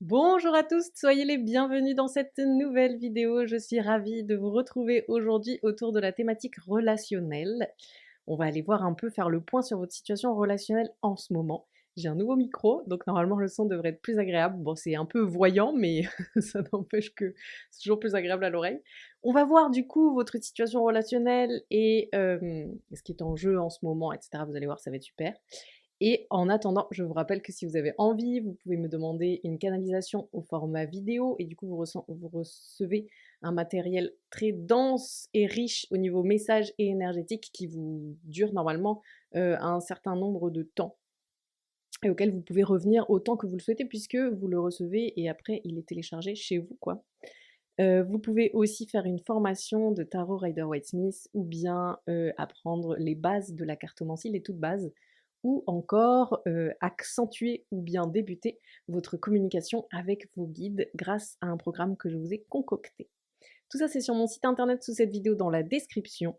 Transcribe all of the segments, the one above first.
Bonjour à tous, soyez les bienvenus dans cette nouvelle vidéo. Je suis ravie de vous retrouver aujourd'hui autour de la thématique relationnelle. On va aller voir un peu, faire le point sur votre situation relationnelle en ce moment. J'ai un nouveau micro, donc normalement le son devrait être plus agréable. Bon, c'est un peu voyant, mais ça n'empêche que c'est toujours plus agréable à l'oreille. On va voir du coup votre situation relationnelle et ce qui est en jeu en ce moment, etc. Vous allez voir, ça va être super. Et en attendant, je vous rappelle que si vous avez envie, vous pouvez me demander une canalisation au format vidéo et du coup vous recevez un matériel très dense et riche au niveau message et énergétique qui vous dure normalement un certain nombre de temps et auquel vous pouvez revenir autant que vous le souhaitez puisque vous le recevez et après il est téléchargé chez vous quoi. Vous pouvez aussi faire une formation de Tarot Rider-Waite-Smith ou bien apprendre les bases de la cartomancie, les toutes bases, ou encore accentuer ou bien débuter votre communication avec vos guides grâce à un programme que je vous ai concocté. Tout ça c'est sur mon site internet sous cette vidéo dans la description.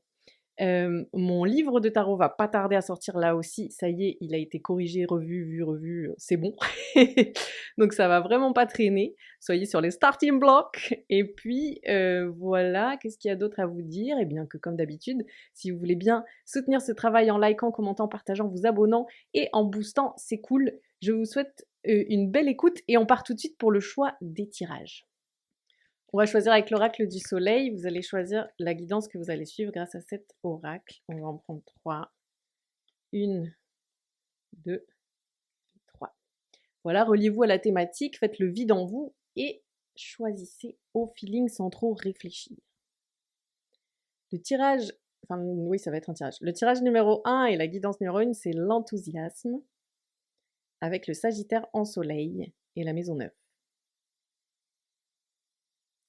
Mon livre de tarot va pas tarder à sortir là aussi. Ça y est, il a été corrigé, revu, vu, revu, c'est bon. Donc ça va vraiment pas traîner. Soyez sur les starting blocks. Et puis voilà, qu'est-ce qu'il y a d'autre à vous dire? Eh bien que comme d'habitude, si vous voulez bien soutenir ce travail en likant, commentant, partageant, vous abonnant et en boostant, c'est cool. Je vous souhaite une belle écoute et on part tout de suite pour le choix des tirages. On va choisir avec l'oracle du soleil. Vous allez choisir la guidance que vous allez suivre grâce à cet oracle. On va en prendre 3. 1, 2, 3. Voilà, reliez-vous à la thématique, faites le vide en vous et choisissez au feeling sans trop réfléchir. Le tirage, enfin oui, ça va être un tirage. Le tirage numéro 1 et la guidance numéro 1, c'est l'enthousiasme avec le Sagittaire en soleil et la maison 9.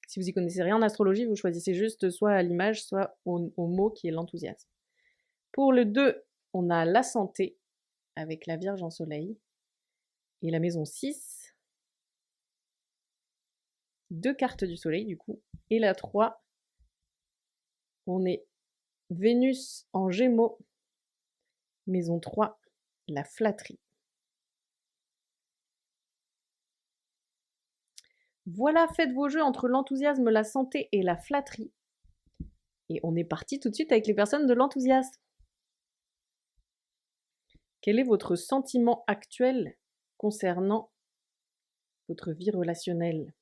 Si vous y connaissez rien en astrologie, vous choisissez juste soit à l'image, soit au mot qui est l'enthousiasme. Pour le 2, on a la santé avec la Vierge en soleil et la maison 6. 2 cartes du soleil du coup. Et la 3, on est Vénus en gémeaux, maison 3, la flatterie. Voilà, faites vos jeux entre l'enthousiasme, la santé et la flatterie. Et on est parti tout de suite avec les personnes de l'enthousiasme. Quel est votre sentiment actuel concernant votre vie relationnelle?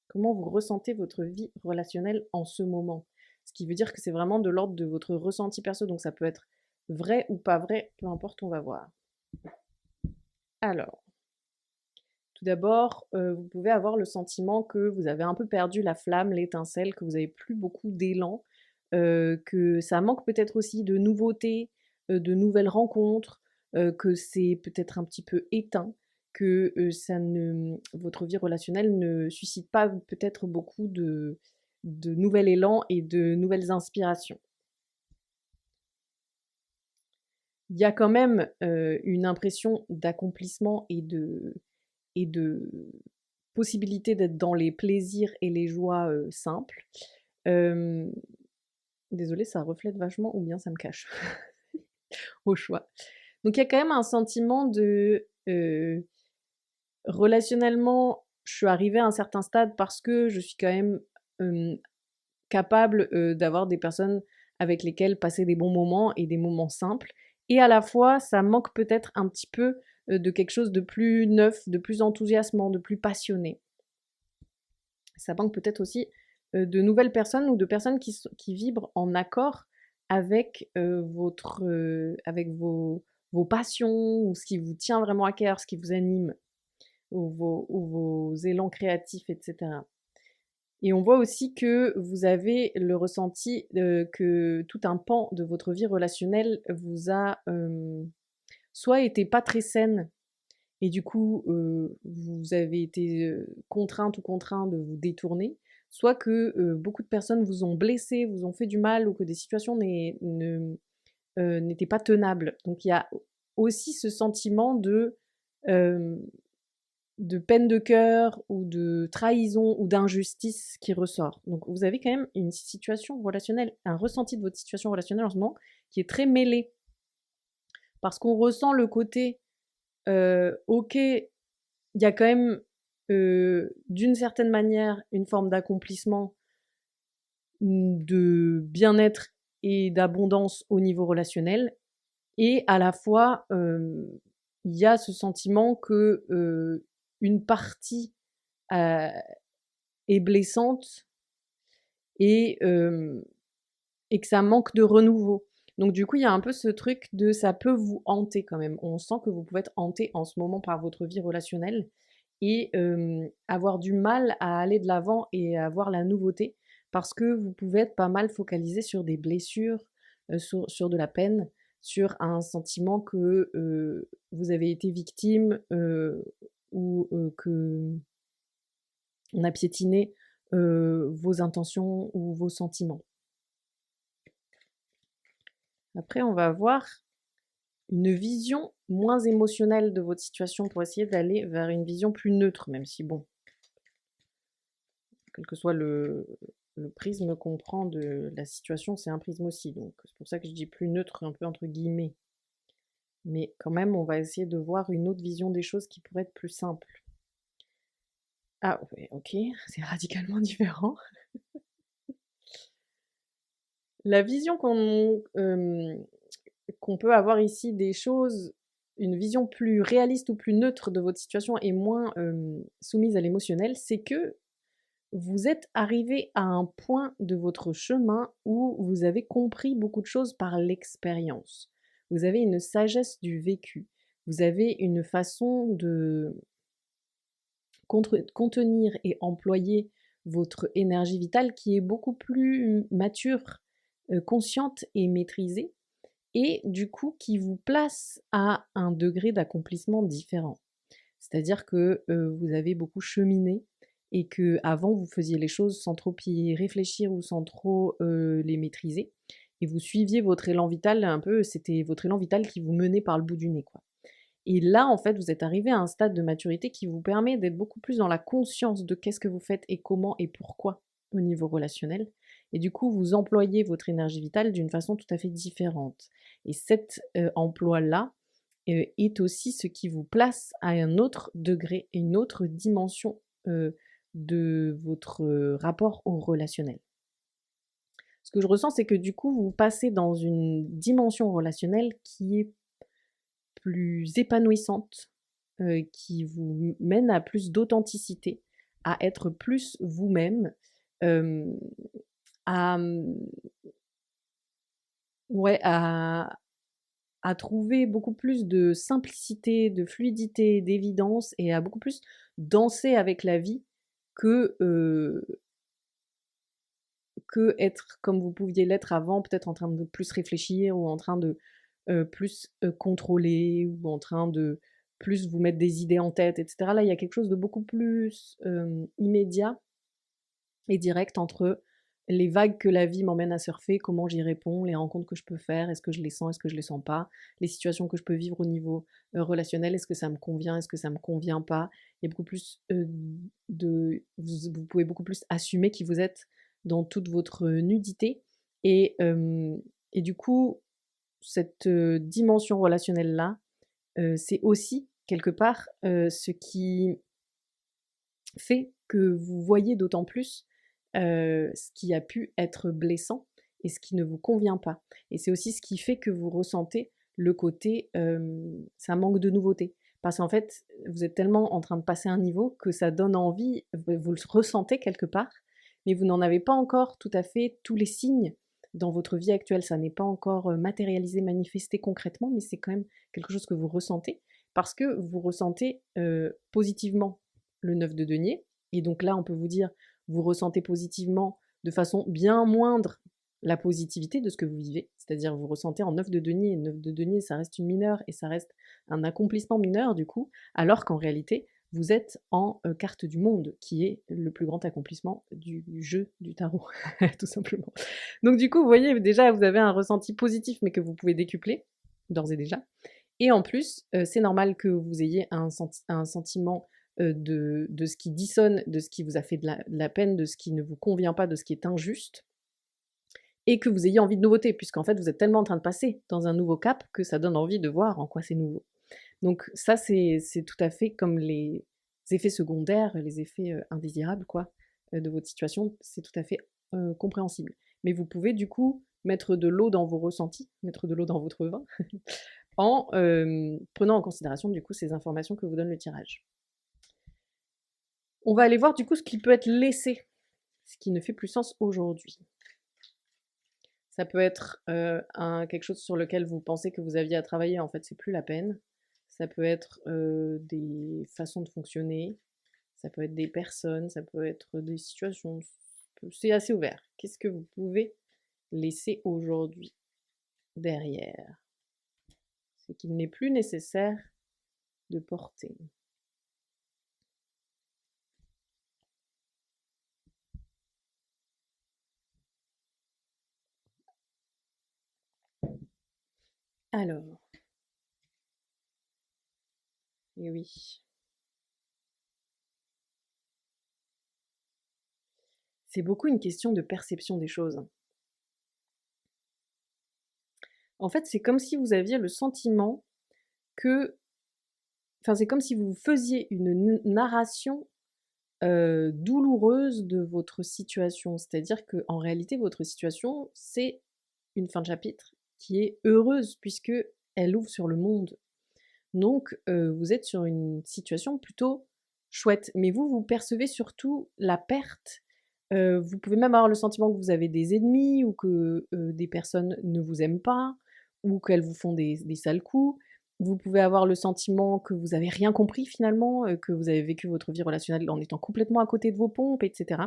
Comment vous ressentez votre vie relationnelle en ce moment? Ce qui veut dire que c'est vraiment de l'ordre de votre ressenti perso, donc ça peut être vrai ou pas vrai, peu importe, on va voir. Alors, tout d'abord, vous pouvez avoir le sentiment que vous avez un peu perdu la flamme, l'étincelle, que vous n'avez plus beaucoup d'élan, que ça manque peut-être aussi de nouveautés, de nouvelles rencontres, que c'est peut-être un petit peu éteint, que votre vie relationnelle ne suscite pas peut-être beaucoup de nouvel élan et de nouvelles inspirations. Il y a quand même une impression d'accomplissement et de possibilité d'être dans les plaisirs et les joies simples. Désolée, ça reflète vachement ou bien ça me cache au choix. Donc il y a quand même un sentiment de relationnellement, je suis arrivée à un certain stade parce que je suis quand même capable d'avoir des personnes avec lesquelles passer des bons moments et des moments simples. Et à la fois, ça manque peut-être un petit peu de quelque chose de plus neuf, de plus enthousiasmant, de plus passionné. Ça manque peut-être aussi de nouvelles personnes ou de personnes qui vibrent en accord avec, avec vos passions ou ce qui vous tient vraiment à cœur, ce qui vous anime ou vos élans créatifs, etc. Et on voit aussi que vous avez le ressenti que tout un pan de votre vie relationnelle vous a soit été pas très saine et du coup vous avez été contrainte ou contraint de vous détourner, soit que beaucoup de personnes vous ont blessé, vous ont fait du mal ou que des situations n'étaient pas tenables. Donc il y a aussi ce sentiment euh, de peine de cœur ou de trahison ou d'injustice qui ressort. Donc vous avez quand même une situation relationnelle, un ressenti de votre situation relationnelle en ce moment qui est très mêlé. Parce qu'on ressent le côté, ok, il y a quand même d'une certaine manière, une forme d'accomplissement, de bien-être et d'abondance au niveau relationnel, et à la fois, il y a ce sentiment que, une partie, heu, est blessante et que ça manque de renouveau. Donc du coup, il y a un peu ce truc de ça peut vous hanter quand même. On sent que vous pouvez être hanté en ce moment par votre vie relationnelle et avoir du mal à aller de l'avant et à voir la nouveauté parce que vous pouvez être pas mal focalisé sur des blessures, sur de la peine, sur un sentiment que, vous avez été victime, ou qu'on a piétiné, vos intentions ou vos sentiments. Après, on va voir une vision moins émotionnelle de votre situation pour essayer d'aller vers une vision plus neutre, même si bon, quel que soit le prisme qu'on prend de la situation, c'est un prisme aussi. Donc c'est pour ça que je dis plus neutre, un peu entre guillemets. Mais quand même, on va essayer de voir une autre vision des choses qui pourrait être plus simple. Ah ouais, ok, c'est radicalement différent. La vision qu'on peut avoir ici des choses, une vision plus réaliste ou plus neutre de votre situation et moins soumise à l'émotionnel, c'est que vous êtes arrivé à un point de votre chemin où vous avez compris beaucoup de choses par l'expérience. Vous avez une sagesse du vécu. Vous avez une façon de contenir et employer votre énergie vitale qui est beaucoup plus mature, consciente et maîtrisée, et du coup qui vous place à un degré d'accomplissement différent. C'est-à-dire que vous avez beaucoup cheminé et que avant vous faisiez les choses sans trop y réfléchir ou sans trop les maîtriser, et vous suiviez votre élan vital un peu, c'était votre élan vital qui vous menait par le bout du nez, quoi. Et là, en fait, vous êtes arrivé à un stade de maturité qui vous permet d'être beaucoup plus dans la conscience de qu'est-ce que vous faites et comment et pourquoi au niveau relationnel. Et du coup, vous employez votre énergie vitale d'une façon tout à fait différente. Et cet emploi-là est aussi ce qui vous place à un autre degré et une autre dimension de votre rapport au relationnel. Ce que je ressens, c'est que du coup, vous passez dans une dimension relationnelle qui est plus épanouissante, qui vous mène à plus d'authenticité, à être plus vous-même, hem, à, ouais, à trouver beaucoup plus de simplicité, de fluidité, d'évidence et à beaucoup plus danser avec la vie que, que être comme vous pouviez l'être avant, peut-être en train de plus réfléchir ou en train de plus contrôler ou en train de plus vous mettre des idées en tête, etc. Là, il y a quelque chose de beaucoup plus immédiat et direct entre les vagues que la vie m'emmène à surfer, comment j'y réponds, les rencontres que je peux faire, est-ce que je les sens, est-ce que je les sens pas, les situations que je peux vivre au niveau relationnel, est-ce que ça me convient, est-ce que ça me convient pas. Il y a beaucoup plus vous pouvez beaucoup plus assumer qui vous êtes dans toute votre nudité et, et du coup, cette dimension relationnelle-là, c'est aussi quelque part ce qui fait que vous voyez d'autant plus ce qui a pu être blessant et ce qui ne vous convient pas. Et c'est aussi ce qui fait que vous ressentez le côté ça manque de nouveauté. Parce qu'en fait, vous êtes tellement en train de passer un niveau que ça donne envie, vous le ressentez quelque part, mais vous n'en avez pas encore tout à fait tous les signes dans votre vie actuelle. Ça n'est pas encore matérialisé, manifesté concrètement, mais c'est quand même quelque chose que vous ressentez parce que vous ressentez positivement le 9 de denier. Et donc là, on peut vous dire, vous ressentez positivement de façon bien moindre la positivité de ce que vous vivez, c'est-à-dire vous ressentez en 9 de denier, 9 de denier ça reste une mineure et ça reste un accomplissement mineur du coup, alors qu'en réalité vous êtes en carte du monde, qui est le plus grand accomplissement du jeu du tarot, tout simplement. Donc du coup, vous voyez, déjà vous avez un ressenti positif mais que vous pouvez décupler, d'ores et déjà. Et en plus, c'est normal que vous ayez un sentiment de ce qui dissonne, de ce qui vous a fait de la peine, de ce qui ne vous convient pas, de ce qui est injuste, et que vous ayez envie de nouveauté, puisqu'en fait vous êtes tellement en train de passer dans un nouveau cap que ça donne envie de voir en quoi c'est nouveau. Donc ça, c'est tout à fait comme effets secondaires, les effets indésirables, quoi, de votre situation, c'est tout à fait compréhensible. Mais vous pouvez du coup mettre de l'eau dans vos ressentis, mettre de l'eau dans votre vin, en prenant en considération du coup ces informations que vous donne le tirage. On va aller voir du coup ce qui peut être laissé, ce qui ne fait plus sens aujourd'hui. Ça peut être quelque chose sur lequel vous pensez que vous aviez à travailler, en fait c'est plus la peine. Ça peut être des façons de fonctionner, ça peut être des personnes, ça peut être des situations, c'est assez ouvert. Qu'est-ce que vous pouvez laisser aujourd'hui derrière? C'est qu'il n'est plus nécessaire de porter. Alors, et oui. C'est beaucoup une question de perception des choses. En fait, c'est comme si vous aviez le sentiment que... Enfin, c'est comme si vous faisiez une narration douloureuse de votre situation. C'est-à-dire qu'en réalité, votre situation, c'est une fin de chapitre qui est heureuse puisque elle ouvre sur le monde. Donc, vous êtes sur une situation plutôt chouette. Mais vous percevez surtout la perte. Vous pouvez même avoir le sentiment que vous avez des ennemis ou que des personnes ne vous aiment pas ou qu'elles vous font des sales coups. Vous pouvez avoir le sentiment que vous n'avez rien compris finalement, que vous avez vécu votre vie relationnelle en étant complètement à côté de vos pompes, etc.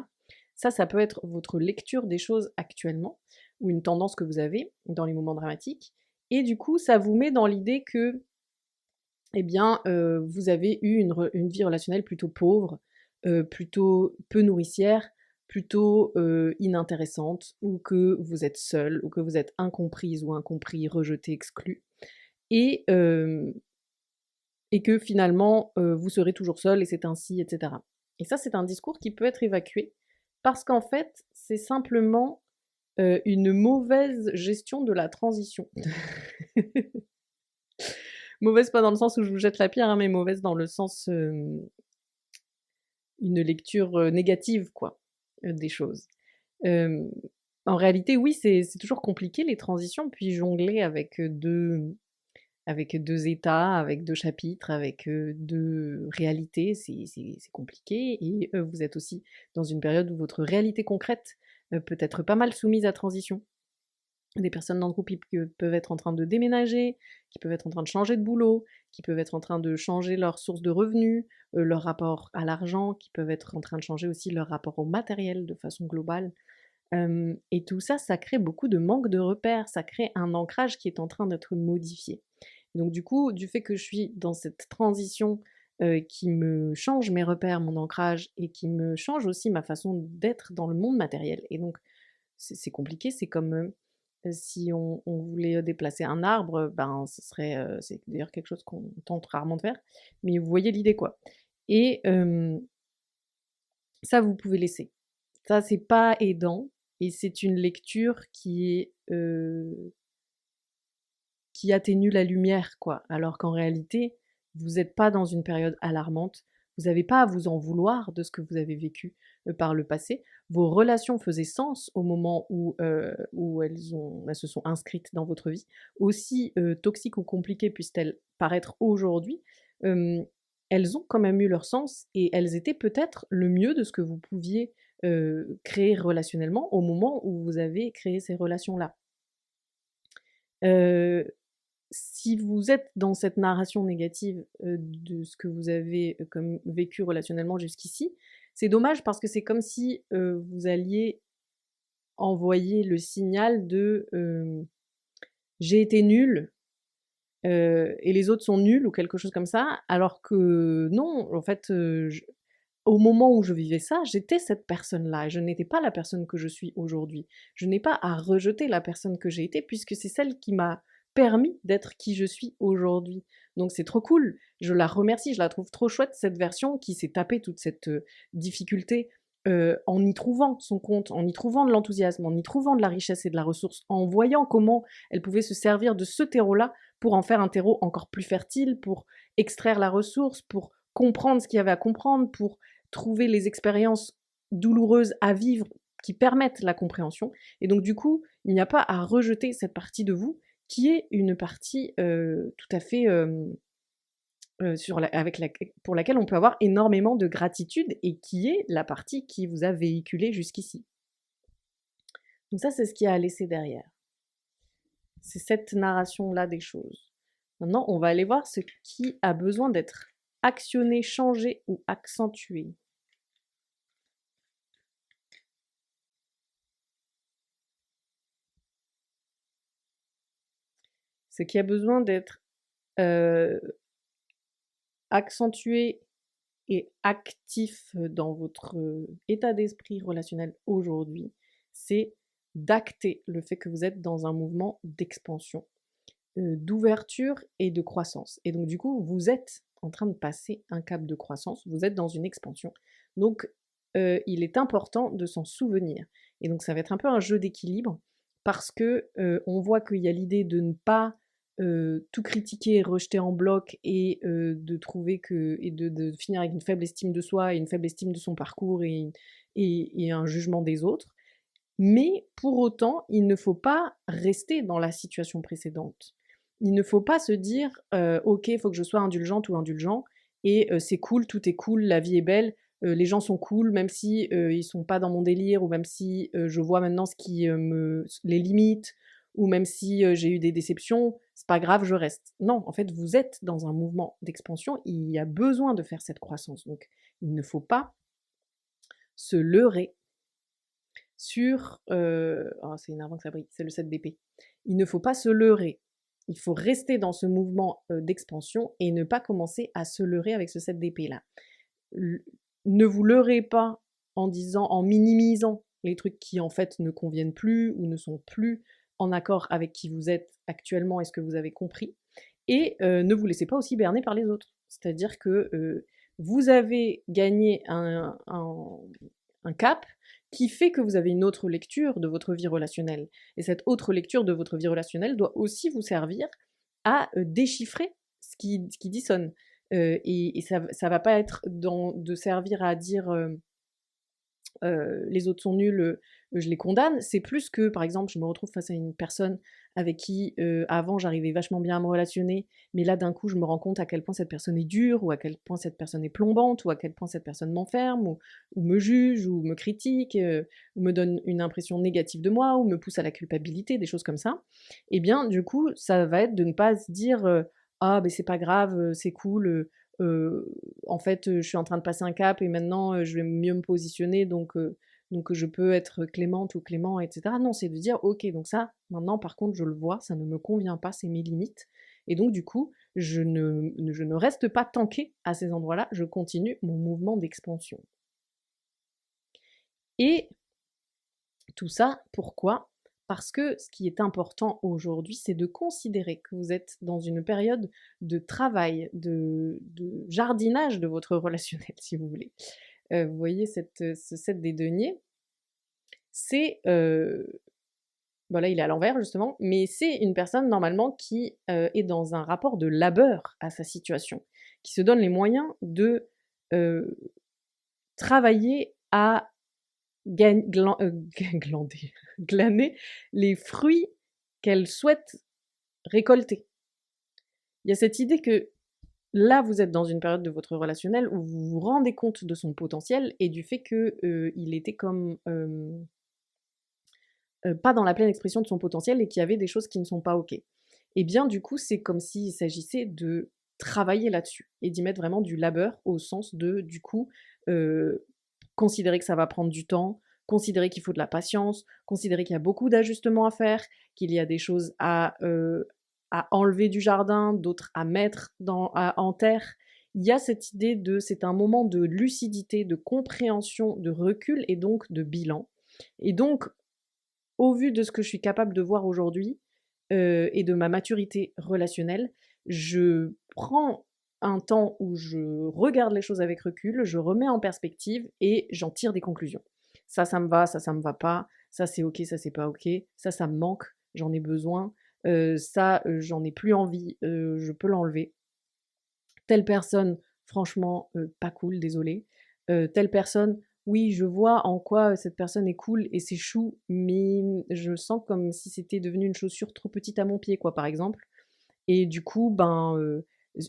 Ça peut être votre lecture des choses actuellement ou une tendance que vous avez dans les moments dramatiques. Et du coup, ça vous met dans l'idée que eh bien, vous avez eu une vie relationnelle plutôt pauvre, plutôt peu nourricière, plutôt inintéressante, ou que vous êtes seule, ou que vous êtes incomprise ou incompris, rejeté, exclu, et, et que finalement, vous serez toujours seul, et c'est ainsi, etc. Et ça, c'est un discours qui peut être évacué, parce qu'en fait, c'est simplement une mauvaise gestion de la transition. Mauvaise pas dans le sens où je vous jette la pierre, hein, mais mauvaise dans le sens une lecture négative, quoi, des choses. En réalité, oui, c'est toujours compliqué les transitions, puis jongler avec deux états, avec deux chapitres, avec deux réalités, c'est compliqué. Et vous êtes aussi dans une période où votre réalité concrète peut être pas mal soumise à transition. Des personnes dans le groupe qui peuvent être en train de déménager, qui peuvent être en train de changer de boulot, qui peuvent être en train de changer leur source de revenus, leur rapport à l'argent, qui peuvent être en train de changer aussi leur rapport au matériel de façon globale. Et tout ça, ça crée beaucoup de manque de repères, ça crée un ancrage qui est en train d'être modifié. Donc du coup, du fait que je suis dans cette transition qui me change mes repères, mon ancrage, et qui me change aussi ma façon d'être dans le monde matériel. Et donc, c'est compliqué, c'est comme si on voulait déplacer un arbre, ben ce serait, c'est d'ailleurs quelque chose qu'on tente rarement de faire, mais vous voyez l'idée quoi. Et ça vous pouvez laisser. Ça c'est pas aidant et c'est une lecture qui atténue la lumière quoi. Alors qu'en réalité, vous n'êtes pas dans une période alarmante, vous n'avez pas à vous en vouloir de ce que vous avez vécu par le passé. Vos relations faisaient sens au moment où elles se sont inscrites dans votre vie. Aussi toxiques ou compliquées puissent-elles paraître aujourd'hui, elles ont quand même eu leur sens et elles étaient peut-être le mieux de ce que vous pouviez créer relationnellement au moment où vous avez créé ces relations-là. Si vous êtes dans cette narration négative de ce que vous avez comme vécu relationnellement jusqu'ici, c'est dommage parce que c'est comme si vous alliez envoyer le signal de j'ai été nul et les autres sont nuls ou quelque chose comme ça, alors que non, en fait, au moment où je vivais ça, j'étais cette personne-là et je n'étais pas la personne que je suis aujourd'hui. Je n'ai pas à rejeter la personne que j'ai été puisque c'est celle qui m'a permis d'être qui je suis aujourd'hui. Donc c'est trop cool, je la remercie, je la trouve trop chouette cette version qui s'est tapée toute cette difficulté en y trouvant son compte, en y trouvant de l'enthousiasme, en y trouvant de la richesse et de la ressource, en voyant comment elle pouvait se servir de ce terreau-là pour en faire un terreau encore plus fertile, pour extraire la ressource, pour comprendre ce qu'il y avait à comprendre, pour trouver les expériences douloureuses à vivre qui permettent la compréhension. Et donc du coup, il n'y a pas à rejeter cette partie de vous qui est une partie tout à fait pour laquelle on peut avoir énormément de gratitude et qui est la partie qui vous a véhiculé jusqu'ici. Donc ça, c'est ce qu'il y a à laisser derrière. C'est cette narration-là des choses. Maintenant, on va aller voir ce qui a besoin d'être actionné, changé ou accentué. Ce qui a besoin d'être accentué et actif dans votre état d'esprit relationnel aujourd'hui, c'est d'acter le fait que vous êtes dans un mouvement d'expansion, d'ouverture et de croissance. Et donc du coup, vous êtes en train de passer un cap de croissance, vous êtes dans une expansion. Donc il est important de s'en souvenir. Et donc ça va être un peu un jeu d'équilibre parce que on voit qu'il y a l'idée de ne pas tout critiquer et rejeter en bloc et de trouver que et de finir avec une faible estime de soi et une faible estime de son parcours et un jugement des autres. Mais pour autant, il ne faut pas rester dans la situation précédente. Il ne faut pas se dire ok, il faut que je sois indulgente ou indulgent et c'est cool, tout est cool, la vie est belle, les gens sont cool, même si ils sont pas dans mon délire ou même si je vois maintenant ce qui les limite ou même si j'ai eu des déceptions, c'est pas grave, je reste. Non, en fait, vous êtes dans un mouvement d'expansion, il y a besoin de faire cette croissance. Donc, il ne faut pas se leurrer sur... oh, c'est énervant que ça brille, c'est le 7 d'épée. Il ne faut pas se leurrer. Il faut rester dans ce mouvement d'expansion et ne pas commencer à se leurrer avec ce 7 d'épée-là. Ne vous leurrez pas en disant, en minimisant les trucs qui en fait ne conviennent plus ou ne sont plus en accord avec qui vous êtes actuellement et ce que vous avez compris. Et ne vous laissez pas aussi berner par les autres. C'est-à-dire que vous avez gagné un cap qui fait que vous avez une autre lecture de votre vie relationnelle. Et cette autre lecture de votre vie relationnelle doit aussi vous servir à déchiffrer ce qui dissonne. Et ça ne va pas être de servir à dire les autres sont nuls, je les condamne. C'est plus que, par exemple, je me retrouve face à une personne avec qui, avant, j'arrivais vachement bien à me relationner, mais là, d'un coup, je me rends compte à quel point cette personne est dure, ou à quel point cette personne est plombante, ou à quel point cette personne m'enferme, ou me juge, ou me critique, ou me donne une impression négative de moi, ou me pousse à la culpabilité, des choses comme ça. Et bien, du coup, ça va être de ne pas se dire ah, ben c'est pas grave, c'est cool. En fait, je suis en train de passer un cap et maintenant je vais mieux me positionner, donc je peux être clémente ou clément, etc. Non, c'est de dire, ok, donc ça, maintenant par contre, je le vois, ça ne me convient pas, c'est mes limites. Et donc du coup, je ne reste pas tanké à ces endroits-là, je continue mon mouvement d'expansion. Et tout ça, pourquoi? Parce que ce qui est important aujourd'hui, c'est de considérer que vous êtes dans une période de travail, de jardinage de votre relationnel, si vous voulez. Vous voyez ce 7 des deniers, c'est... bon là, il est à l'envers, justement, mais c'est une personne, normalement, qui est dans un rapport de labeur à sa situation, qui se donne les moyens de travailler à glaner les fruits qu'elle souhaite récolter. Il y a cette idée que là, vous êtes dans une période de votre relationnel où vous vous rendez compte de son potentiel et du fait qu'il était comme pas dans la pleine expression de son potentiel et qu'il y avait des choses qui ne sont pas OK. Et bien, du coup, c'est comme s'il s'agissait de travailler là-dessus et d'y mettre vraiment du labeur au sens de, du coup, considérer que ça va prendre du temps, considérer qu'il faut de la patience, considérer qu'il y a beaucoup d'ajustements à faire, qu'il y a des choses à enlever du jardin, d'autres à mettre en terre. Il y a cette idée de, c'est un moment de lucidité, de compréhension, de recul et donc de bilan. Et donc, au vu de ce que je suis capable de voir aujourd'hui et de ma maturité relationnelle, je prends un temps où je regarde les choses avec recul, je remets en perspective et j'en tire des conclusions. Ça me va, ça me va pas, ça c'est ok, ça c'est pas ok, ça me manque, j'en ai besoin, j'en ai plus envie, je peux l'enlever. Telle personne, franchement, pas cool, désolé. Telle personne, oui, je vois en quoi cette personne est cool et c'est chou, mais je sens comme si c'était devenu une chaussure trop petite à mon pied, quoi, par exemple. Et du coup, ben,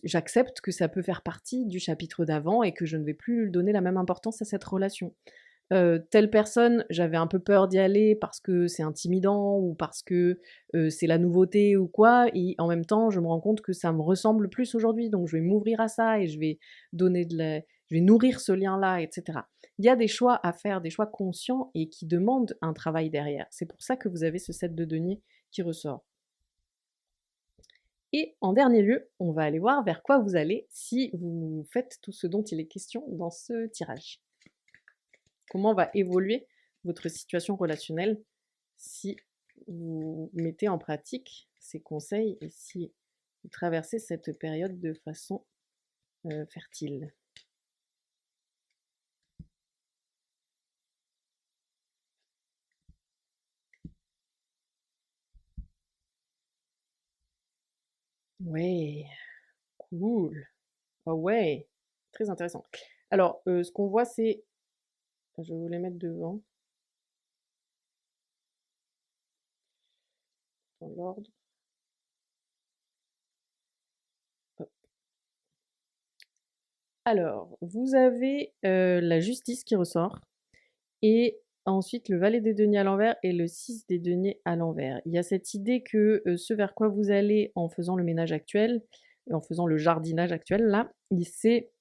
j'accepte que ça peut faire partie du chapitre d'avant et que je ne vais plus donner la même importance à cette relation. Telle personne, j'avais un peu peur d'y aller parce que c'est intimidant ou parce que, c'est la nouveauté ou quoi et en même temps, je me rends compte que ça me ressemble plus aujourd'hui, donc je vais m'ouvrir à ça et je vais nourrir ce lien-là et cetera. Il y a des choix à faire, des choix conscients et qui demandent un travail derrière. C'est pour ça que vous avez ce set de deniers qui ressort. Et en dernier lieu, on va aller voir vers quoi vous allez si vous faites tout ce dont il est question dans ce tirage. Comment va évoluer votre situation relationnelle si vous mettez en pratique ces conseils et si vous traversez cette période de façon fertile. Ouais, cool. Ah ouais, très intéressant. Alors, ce qu'on voit, c'est... Je vais vous les mettre devant, dans l'ordre. Hop. Alors, vous avez la justice qui ressort. Et ensuite, le valet des deniers à l'envers et le 6 des deniers à l'envers. Il y a cette idée que ce vers quoi vous allez en faisant le ménage actuel, en faisant le jardinage actuel, là, c'est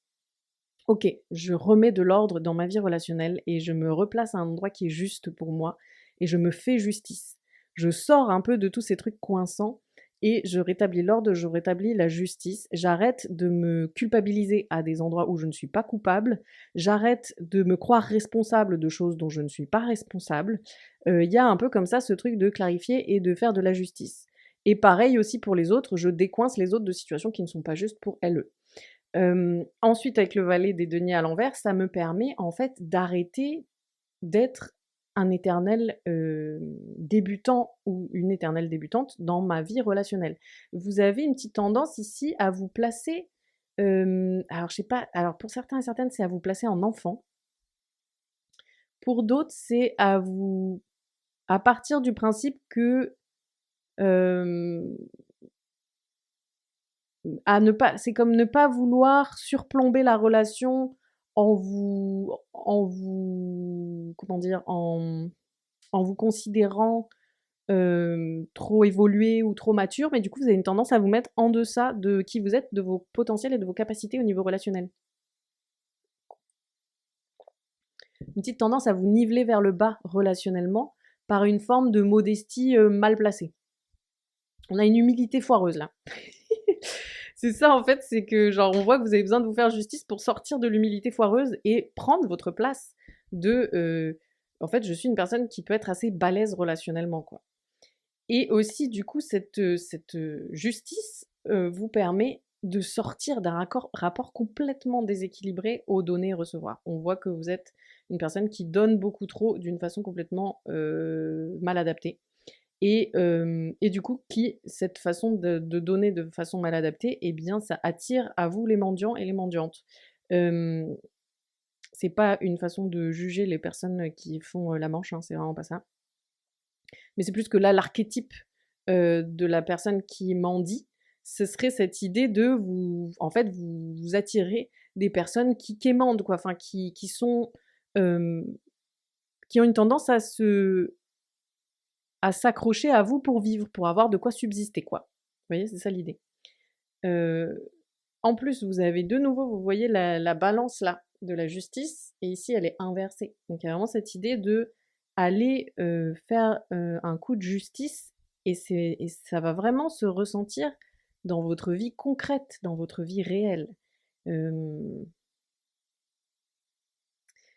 ok, je remets de l'ordre dans ma vie relationnelle et je me replace à un endroit qui est juste pour moi et je me fais justice. Je sors un peu de tous ces trucs coinçants et je rétablis l'ordre, je rétablis la justice. J'arrête de me culpabiliser à des endroits où je ne suis pas coupable. J'arrête de me croire responsable de choses dont je ne suis pas responsable. Il y a un peu comme ça ce truc de clarifier et de faire de la justice. Et pareil aussi pour les autres, je décoince les autres de situations qui ne sont pas justes pour elles. Ensuite, avec le valet des deniers à l'envers, ça me permet en fait d'arrêter d'être un éternel débutant ou une éternelle débutante dans ma vie relationnelle. Vous avez une petite tendance ici à vous placer, alors je sais pas, alors pour certains et certaines, c'est à vous placer en enfant. Pour d'autres, c'est à partir du principe que à ne pas, c'est comme ne pas vouloir surplomber la relation comment dire, en vous considérant trop évolué ou trop mature, mais du coup, vous avez une tendance à vous mettre en deçà de qui vous êtes, de vos potentiels et de vos capacités au niveau relationnel. Une petite tendance à vous niveler vers le bas relationnellement par une forme de modestie mal placée. On a une humilité foireuse là. C'est ça en fait, c'est que genre on voit que vous avez besoin de vous faire justice pour sortir de l'humilité foireuse et prendre votre place de en fait, je suis une personne qui peut être assez balèze relationnellement quoi. Et aussi du coup cette justice vous permet de sortir d'un rapport complètement déséquilibré aux données et recevoir. On voit que vous êtes une personne qui donne beaucoup trop d'une façon complètement mal adaptée. Et du coup, cette façon de donner de façon mal adaptée, eh bien, ça attire à vous les mendiants et les mendiantes. Euh, c'est pas une façon de juger les personnes qui font la manche, hein, c'est vraiment pas ça. Mais c'est plus que là, l'archétype de la personne qui mendie, ce serait cette idée de vous, en fait, vous attirer des personnes qui quémandent, quoi, enfin, qui sont, euh, qui ont une tendance à s'accrocher à vous pour vivre, pour avoir de quoi subsister, quoi. Vous voyez, c'est ça l'idée. Euh, En plus, vous avez de nouveau, vous voyez la balance là de la justice, et ici elle est inversée. Donc il y a vraiment cette idée de aller faire un coup de justice, et ça va vraiment se ressentir dans votre vie concrète, dans votre vie réelle. Euh,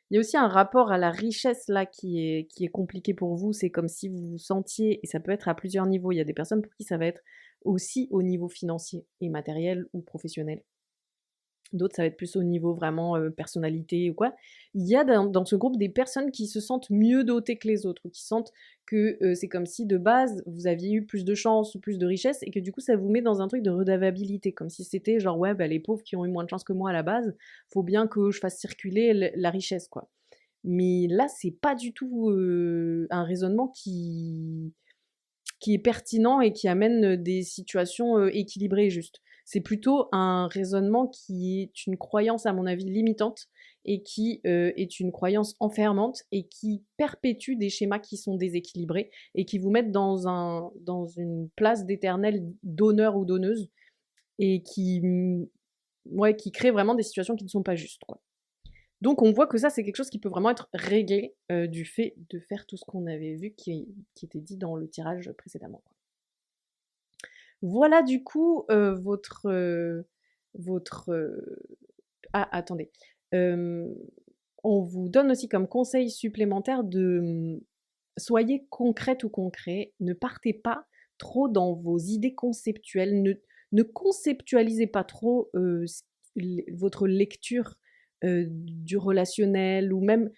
Il y a aussi un rapport à la richesse là qui est compliqué pour vous. C'est comme si vous vous sentiez, et ça peut être à plusieurs niveaux. Il y a des personnes pour qui ça va être aussi au niveau financier et matériel ou professionnel. D'autres, ça va être plus au niveau vraiment personnalité ou quoi. Il y a dans ce groupe des personnes qui se sentent mieux dotées que les autres, ou qui sentent que c'est comme si de base vous aviez eu plus de chance ou plus de richesse, et que du coup ça vous met dans un truc de redevabilité, comme si c'était genre ouais bah les pauvres qui ont eu moins de chance que moi à la base, faut bien que je fasse circuler la richesse quoi. Mais là c'est pas du tout un raisonnement qui est pertinent et qui amène des situations équilibrées et justes. C'est plutôt un raisonnement qui est une croyance, à mon avis, limitante et qui est une croyance enfermante et qui perpétue des schémas qui sont déséquilibrés et qui vous mettent dans une place d'éternel donneur ou donneuse et qui crée vraiment des situations qui ne sont pas justes, quoi. Donc on voit que ça, c'est quelque chose qui peut vraiment être réglé du fait de faire tout ce qu'on avait vu qui était dit dans le tirage précédemment, quoi. Voilà du coup votre. Ah, attendez. Euh, on vous donne aussi comme conseil supplémentaire de soyez concrète ou concret, ne partez pas trop dans vos idées conceptuelles, ne conceptualisez pas trop votre lecture du relationnel ou même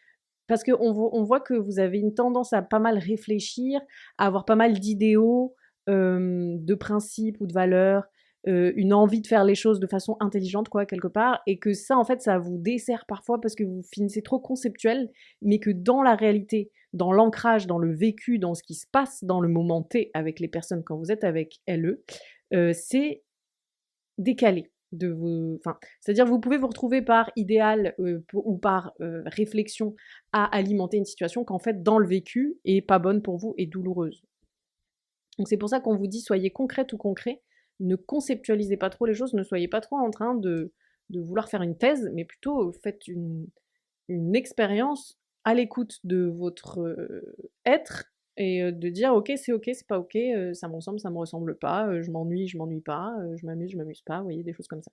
parce qu'on voit que vous avez une tendance à pas mal réfléchir, à avoir pas mal d'idéaux, de principes ou de valeurs, une envie de faire les choses de façon intelligente, quoi, quelque part, et que ça, en fait, ça vous dessert parfois parce que vous finissez trop conceptuel, mais que dans la réalité, dans l'ancrage, dans le vécu, dans ce qui se passe dans le moment T avec les personnes quand vous êtes avec elles, c'est décalé de vos, enfin, c'est-à-dire vous pouvez vous retrouver par idéal ou par réflexion à alimenter une situation qu'en fait dans le vécu est pas bonne pour vous et douloureuse. Donc c'est pour ça qu'on vous dit soyez concrète ou concret, ne conceptualisez pas trop les choses, ne soyez pas trop en train de vouloir faire une thèse, mais plutôt faites une expérience à l'écoute de votre être et de dire ok, c'est pas ok, ça me ressemble pas, je m'ennuie pas, je m'amuse pas, vous voyez, des choses comme ça.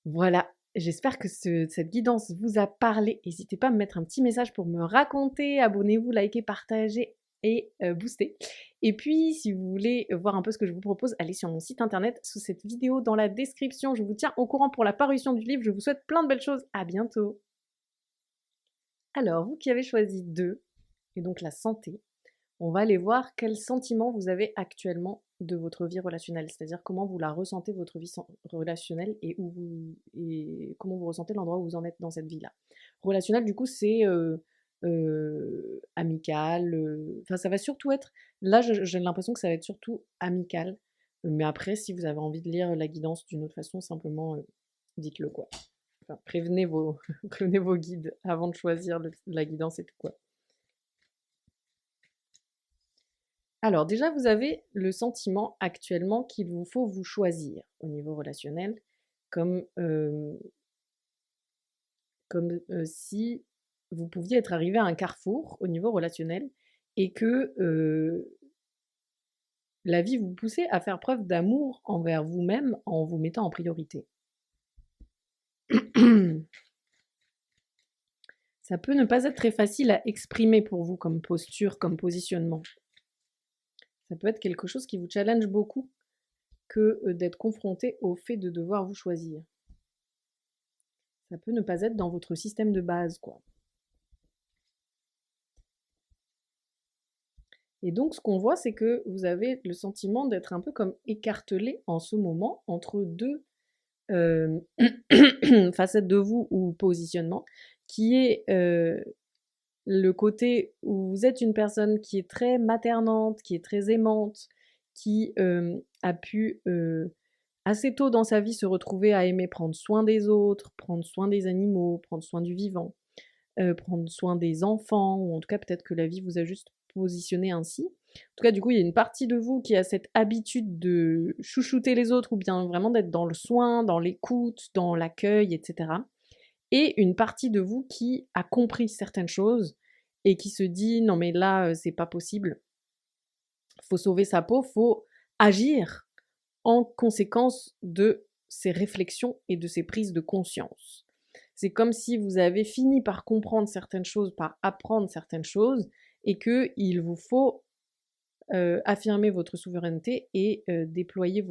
Voilà, j'espère que cette guidance vous a parlé. N'hésitez pas à me mettre un petit message pour me raconter, abonnez-vous, likez, partagez et boostez. Et puis, si vous voulez voir un peu ce que je vous propose, allez sur mon site internet sous cette vidéo dans la description. Je vous tiens au courant pour la parution du livre. Je vous souhaite plein de belles choses. À bientôt. Alors, vous qui avez choisi 2, et donc la santé, on va aller voir quels sentiments vous avez actuellement de votre vie relationnelle, c'est-à-dire comment vous la ressentez, votre vie relationnelle, et comment vous ressentez l'endroit où vous en êtes dans cette vie-là. Relationnel, du coup, c'est amical, enfin ça va surtout être, là j'ai l'impression que ça va être surtout amical, mais après si vous avez envie de lire la guidance d'une autre façon, simplement dites-le quoi. Enfin, prévenez vos, prévenez vos guides avant de choisir la guidance et tout quoi. Alors déjà, vous avez le sentiment actuellement qu'il vous faut vous choisir au niveau relationnel, comme, si vous pouviez être arrivé à un carrefour au niveau relationnel et que la vie vous poussait à faire preuve d'amour envers vous-même en vous mettant en priorité. Ça peut ne pas être très facile à exprimer pour vous comme posture, comme positionnement. Ça peut être quelque chose qui vous challenge beaucoup que d'être confronté au fait de devoir vous choisir. Ça peut ne pas être dans votre système de base, quoi. Et donc, ce qu'on voit, c'est que vous avez le sentiment d'être un peu comme écartelé en ce moment entre deux facettes de vous ou positionnement, qui est le côté où vous êtes une personne qui est très maternante, qui est très aimante, qui a pu assez tôt dans sa vie se retrouver à aimer prendre soin des autres, prendre soin des animaux, prendre soin du vivant, prendre soin des enfants, ou en tout cas peut-être que la vie vous a juste positionné ainsi. En tout cas, du coup, il y a une partie de vous qui a cette habitude de chouchouter les autres ou bien vraiment d'être dans le soin, dans l'écoute, dans l'accueil, etc. Et une partie de vous qui a compris certaines choses et qui se dit non mais là c'est pas possible, faut sauver sa peau, faut agir en conséquence de ces réflexions et de ces prises de conscience. C'est comme si vous avez fini par comprendre certaines choses, par apprendre certaines choses, et qu'il vous faut affirmer votre souveraineté et déployer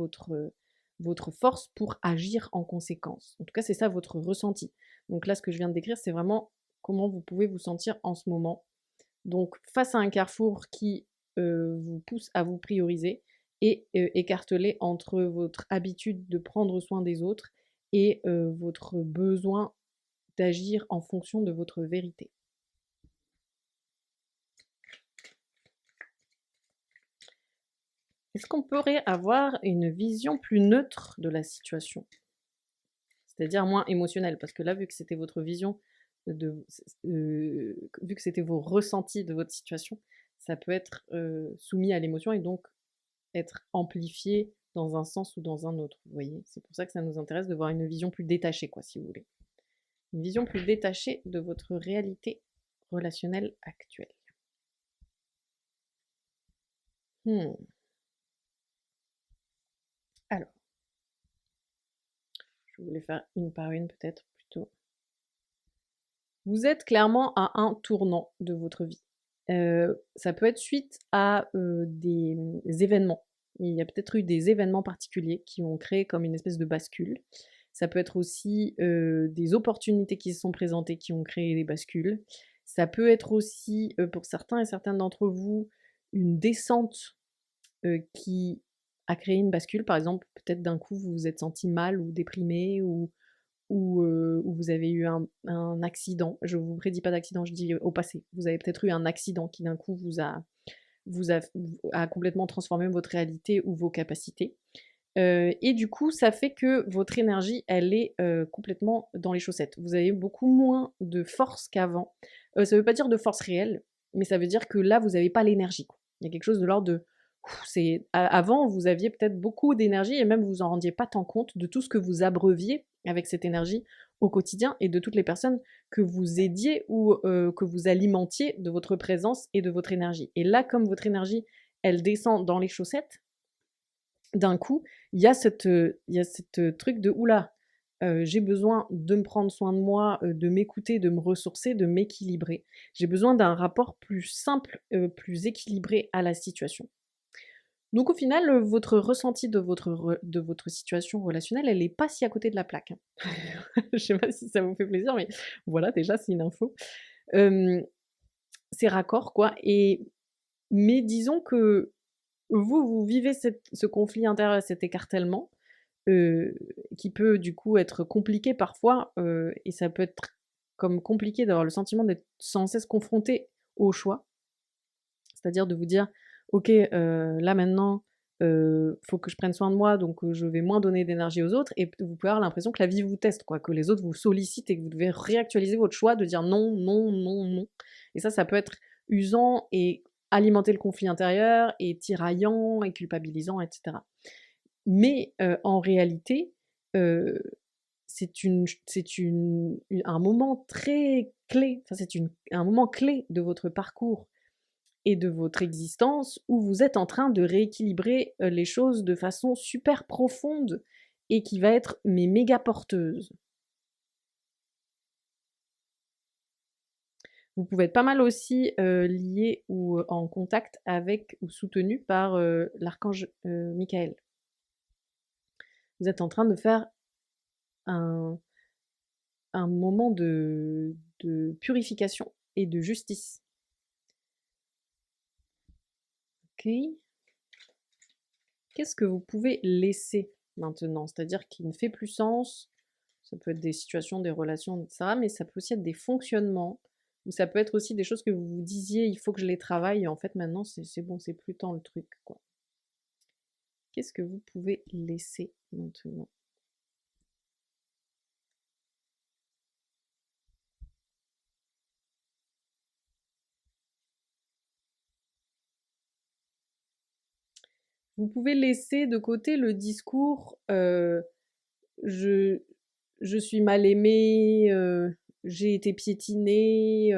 votre force pour agir en conséquence. En tout cas, c'est ça votre ressenti. Donc là, ce que je viens de décrire, c'est vraiment comment vous pouvez vous sentir en ce moment. Donc face à un carrefour qui vous pousse à vous prioriser et écarteler entre votre habitude de prendre soin des autres et votre besoin d'agir en fonction de votre vérité. Est-ce qu'on pourrait avoir une vision plus neutre de la situation? C'est-à-dire moins émotionnelle, parce que là, vu que c'était votre vision, vu que c'était vos ressentis de votre situation, ça peut être soumis à l'émotion et donc être amplifié dans un sens ou dans un autre, vous voyez? C'est pour ça que ça nous intéresse de voir une vision plus détachée, quoi, si vous voulez. Une vision plus détachée de votre réalité relationnelle actuelle. Alors, je voulais faire une par une peut-être plutôt. Vous êtes clairement à un tournant de votre vie. Ça peut être suite à des événements. Il y a peut-être eu des événements particuliers qui ont créé comme une espèce de bascule. Ça peut être aussi des opportunités qui se sont présentées qui ont créé des bascules. Ça peut être aussi, pour certains et certaines d'entre vous, une descente qui a créé une bascule. Par exemple, peut-être d'un coup, vous vous êtes senti mal ou déprimé ou vous avez eu un accident. Je vous prédis pas d'accident, je dis au passé. Vous avez peut-être eu un accident qui d'un coup a complètement transformé votre réalité ou vos capacités. Et du coup, ça fait que votre énergie, elle est complètement dans les chaussettes. Vous avez beaucoup moins de force qu'avant. Ça veut pas dire de force réelle, mais ça veut dire que là, vous n'avez pas l'énergie. Il y a quelque chose de l'ordre de... Avant, vous aviez peut-être beaucoup d'énergie et même vous en rendiez pas tant compte de tout ce que vous abreuviez avec cette énergie au quotidien et de toutes les personnes que vous aidiez ou que vous alimentiez de votre présence et de votre énergie. Et là, comme votre énergie, elle descend dans les chaussettes, d'un coup, il y a cette truc de oula, j'ai besoin de me prendre soin de moi, de m'écouter, de me ressourcer, de m'équilibrer. J'ai besoin d'un rapport plus simple, plus équilibré à la situation. Donc au final, votre ressenti de votre situation relationnelle, elle est pas si à côté de la plaque, hein. Je sais pas si ça vous fait plaisir, mais voilà, déjà, c'est une info. C'est raccord, quoi. Mais disons que vous vivez ce conflit intérieur, cet écartèlement, qui peut du coup être compliqué parfois, et ça peut être comme compliqué d'avoir le sentiment d'être sans cesse confronté au choix. C'est-à-dire de vous dire: «OK, là maintenant, faut que je prenne soin de moi, donc je vais moins donner d'énergie aux autres», et vous pouvez avoir l'impression que la vie vous teste, quoi, que les autres vous sollicitent et que vous devez réactualiser votre choix de dire: «Non, non, non, non», et ça peut être usant et alimenter le conflit intérieur et tiraillant et culpabilisant, et cetera. Mais en réalité, heu, un moment très clé, enfin c'est un moment clé de votre parcours et de votre existence où vous êtes en train de rééquilibrer les choses de façon super profonde et qui va être mais méga porteuse. Vous pouvez être pas mal aussi lié ou en contact avec ou soutenu par l'archange Michael. Vous êtes en train de faire un, un moment de purification et de justice. Ok. Qu'est-ce que vous pouvez laisser maintenant? C'est-à-dire qui ne fait plus sens. Ça peut être des situations, des relations, etc. Mais ça peut aussi être des fonctionnements. Ou ça peut être aussi des choses que vous vous disiez, il faut que je les travaille. Et en fait, maintenant, c'est bon, c'est plus tant le truc, quoi. Qu'est-ce que vous pouvez laisser maintenant? Vous pouvez laisser de côté le discours je, je suis mal aimée, j'ai été piétinée,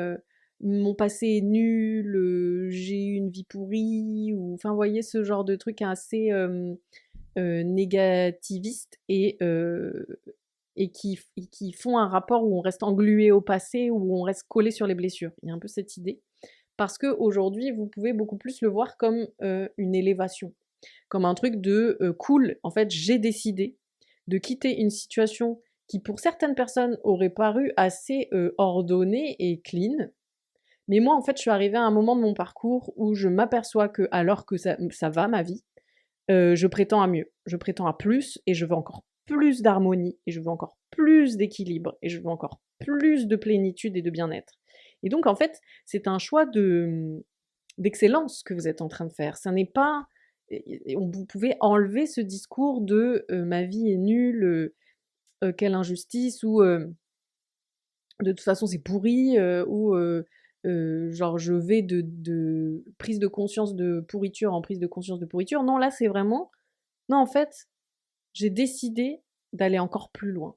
mon passé est nul, j'ai eu une vie pourrie, ou enfin, vous voyez, ce genre de truc assez négativiste et qui font un rapport où on reste englué au passé, où on reste collé sur les blessures. Il y a un peu cette idée. Parce qu'aujourd'hui, vous pouvez beaucoup plus le voir comme une élévation. comme un truc de cool, en fait, j'ai décidé de quitter une situation qui, pour certaines personnes, aurait paru assez ordonnée et clean. Mais moi, en fait, je suis arrivée à un moment de mon parcours où je m'aperçois que, alors que ça va, ma vie, je prétends à mieux, je prétends à plus, et je veux encore plus d'harmonie, et je veux encore plus d'équilibre, et je veux encore plus de plénitude et de bien-être. Et donc, en fait, c'est un choix d'excellence que vous êtes en train de faire. Ça n'est pas... Vous pouvez enlever ce discours de ma vie est nulle, quelle injustice, ou de toute façon c'est pourri, ou genre je vais de prise de conscience de pourriture en prise de conscience de pourriture. Non, là c'est vraiment, non en fait, j'ai décidé d'aller encore plus loin.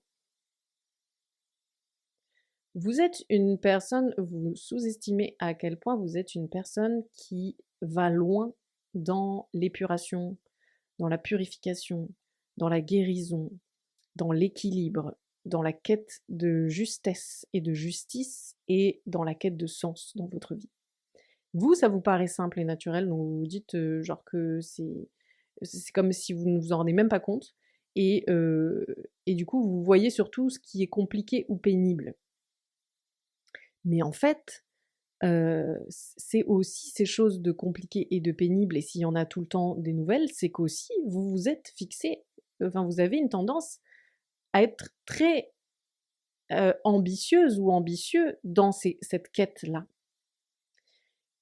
Vous êtes une personne, vous sous-estimez à quel point vous êtes une personne qui va loin dans l'épuration, dans la purification, dans la guérison, dans l'équilibre, dans la quête de justesse et de justice, et dans la quête de sens dans votre vie. Vous, ça vous paraît simple et naturel, donc vous vous dites genre que c'est comme si vous ne vous en rendez même pas compte, et du coup vous voyez surtout ce qui est compliqué ou pénible. Mais en fait, c'est aussi ces choses de compliquées et de pénibles, et s'il y en a tout le temps des nouvelles, c'est qu'aussi vous vous êtes fixé, enfin vous avez une tendance à être très ambitieuse ou ambitieux dans cette quête-là.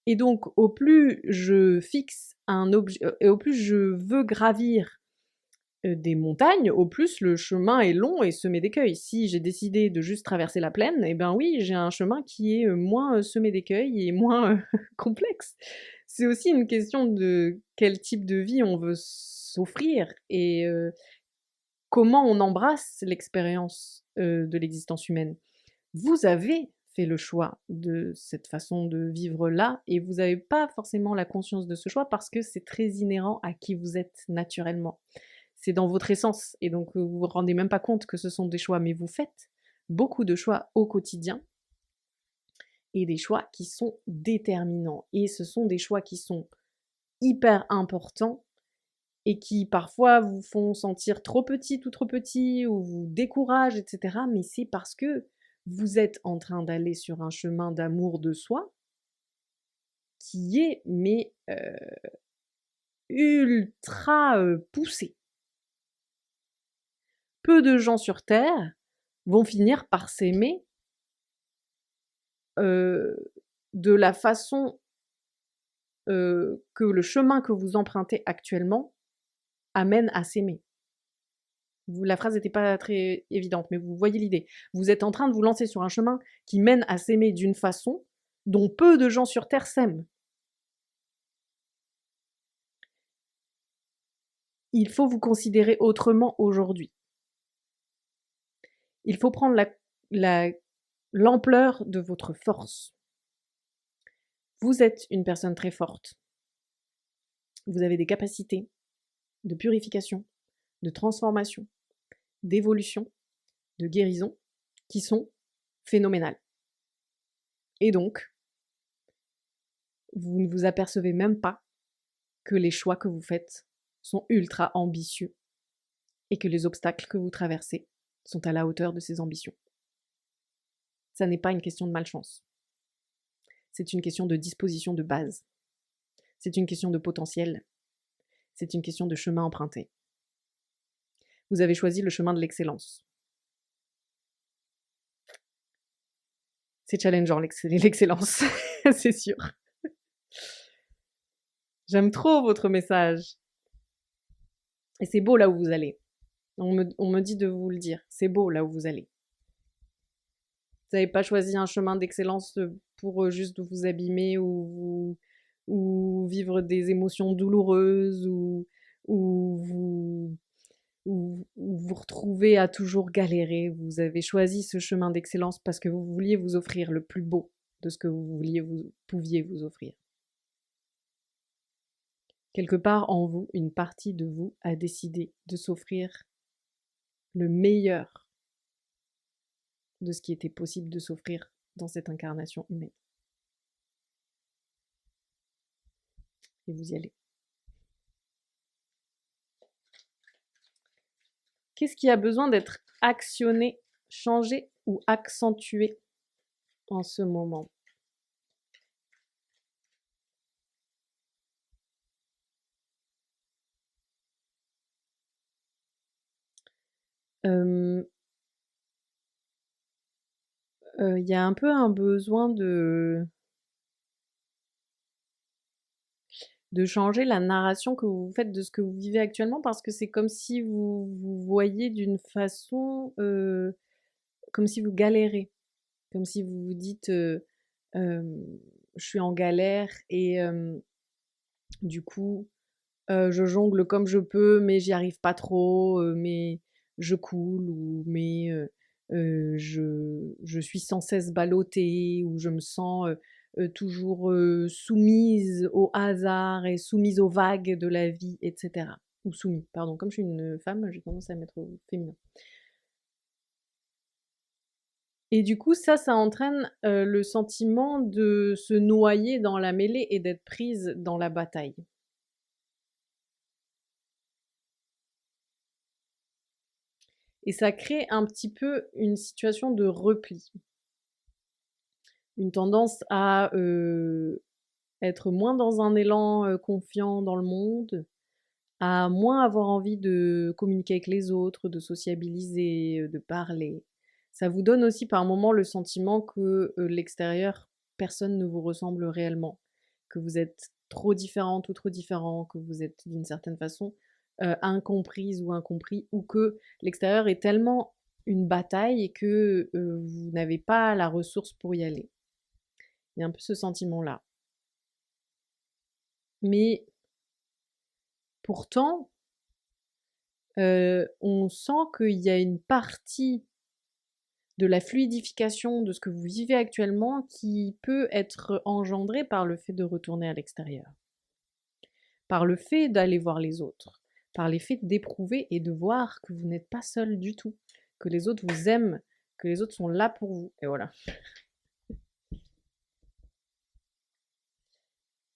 Et donc, au plus je fixe un objet, et au plus je veux gravir des montagnes, au plus le chemin est long et semé d'écueils. Si j'ai décidé de juste traverser la plaine, eh ben oui, j'ai un chemin qui est moins semé d'écueils et moins complexe. C'est aussi une question de quel type de vie on veut s'offrir, et comment on embrasse l'expérience de l'existence humaine. Vous avez fait le choix de cette façon de vivre-là, et vous n'avez pas forcément la conscience de ce choix parce que c'est très inhérent à qui vous êtes naturellement. C'est dans votre essence, et donc vous vous rendez même pas compte que ce sont des choix, mais vous faites beaucoup de choix au quotidien, et des choix qui sont déterminants. Et ce sont des choix qui sont hyper importants, et qui parfois vous font sentir trop petit ou trop petit, ou vous découragent, etc. Mais c'est parce que vous êtes en train d'aller sur un chemin d'amour de soi qui est mais ultra poussé. Peu de gens sur Terre vont finir par s'aimer de la façon que le chemin que vous empruntez actuellement amène à s'aimer. La phrase n'était pas très évidente, mais vous voyez l'idée. Vous êtes en train de vous lancer sur un chemin qui mène à s'aimer d'une façon dont peu de gens sur Terre s'aiment. Il faut vous considérer autrement aujourd'hui. Il faut prendre l'ampleur de votre force. Vous êtes une personne très forte. Vous avez des capacités de purification, de transformation, d'évolution, de guérison qui sont phénoménales. Et donc, vous ne vous apercevez même pas que les choix que vous faites sont ultra ambitieux, et que les obstacles que vous traversez sont à la hauteur de ces ambitions. Ça n'est pas une question de malchance. C'est une question de disposition de base. C'est une question de potentiel. C'est une question de chemin emprunté. Vous avez choisi le chemin de l'excellence. C'est challengeant l'excellence, c'est sûr. J'aime trop votre message. Et c'est beau là où vous allez. On me dit de vous le dire. C'est beau là où vous allez. Vous n'avez pas choisi un chemin d'excellence pour juste vous abîmer, ou vivre des émotions douloureuses, ou vous retrouvez à toujours galérer. Vous avez choisi ce chemin d'excellence parce que vous vouliez vous offrir le plus beau de ce que pouviez vous offrir. Quelque part en vous, une partie de vous a décidé de s'offrir le meilleur de ce qui était possible de s'offrir dans cette incarnation humaine. Et vous y allez. Qu'est-ce qui a besoin d'être actionné, changé ou accentué en ce moment? Hem, il y a un peu un besoin de changer la narration que vous faites de ce que vous vivez actuellement parce que c'est comme si vous voyez d'une façon, comme si vous galérez. Comme si vous vous dites, «Je suis en galère et du coup, je jongle comme je peux, mais j'y arrive pas trop, mais je coule» ou «mais je suis sans cesse ballottée» ou «je me sens, toujours, soumise au hasard et soumise aux vagues de la vie» et cetera. Ou soumis, pardon. Comme je suis une femme, j'ai tendance à mettre au féminin. Et du coup, ça entraîne, le sentiment de se noyer dans la mêlée et d'être prise dans la bataille. Et ça crée un petit peu une situation de repli. Une tendance à, être moins dans un élan, confiant dans le monde, à moins avoir envie de communiquer avec les autres, de sociabiliser, de parler. Ça vous donne aussi par moments le sentiment que, l'extérieur, personne ne vous ressemble réellement, que vous êtes trop différente ou trop différent, que vous êtes d'une certaine façon, incomprise ou incompris, ou que l'extérieur est tellement une bataille que, vous n'avez pas la ressource pour y aller. Il y a un peu ce sentiment-là. Mais pourtant, on sent qu'il y a une partie de la fluidification de ce que vous vivez actuellement qui peut être engendrée par le fait de retourner à l'extérieur, par le fait d'aller voir les autres, par les faits d'éprouver et de voir que vous n'êtes pas seul du tout, que les autres vous aiment, que les autres sont là pour vous. Et voilà.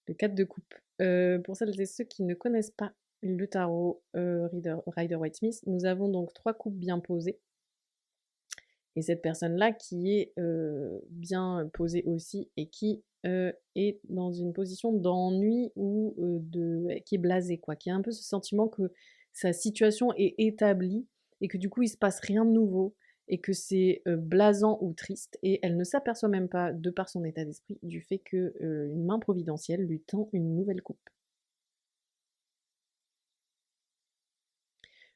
Le 4 de coupe. Pour celles et ceux qui ne connaissent pas le tarot Rider-Waite-Smith, nous avons donc 3 coupes bien posées. Et cette personne-là qui est bien posée aussi et qui est dans une position d'ennui ou qui est blasée, quoi, qui a un peu ce sentiment que sa situation est établie et que du coup il se passe rien de nouveau et que c'est blasant ou triste et elle ne s'aperçoit même pas, de par son état d'esprit, du fait que une main providentielle lui tend une nouvelle coupe.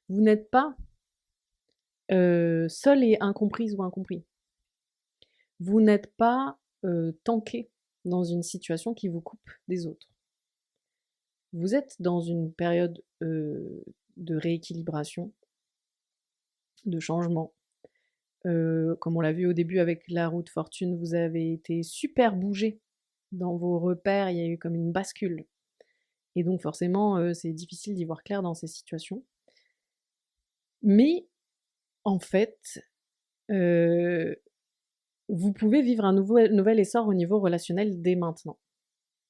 Vous n'êtes pas seul et incomprise ou incompris. Vous n'êtes pas tanké dans une situation qui vous coupe des autres. Vous êtes dans une période de rééquilibration, de changement. Comme on l'a vu au début avec la roue de fortune, vous avez été super bougé dans vos repères, il y a eu comme une bascule. Et donc forcément, c'est difficile d'y voir clair dans ces situations. Mais en fait, vous pouvez vivre un nouvel essor au niveau relationnel dès maintenant.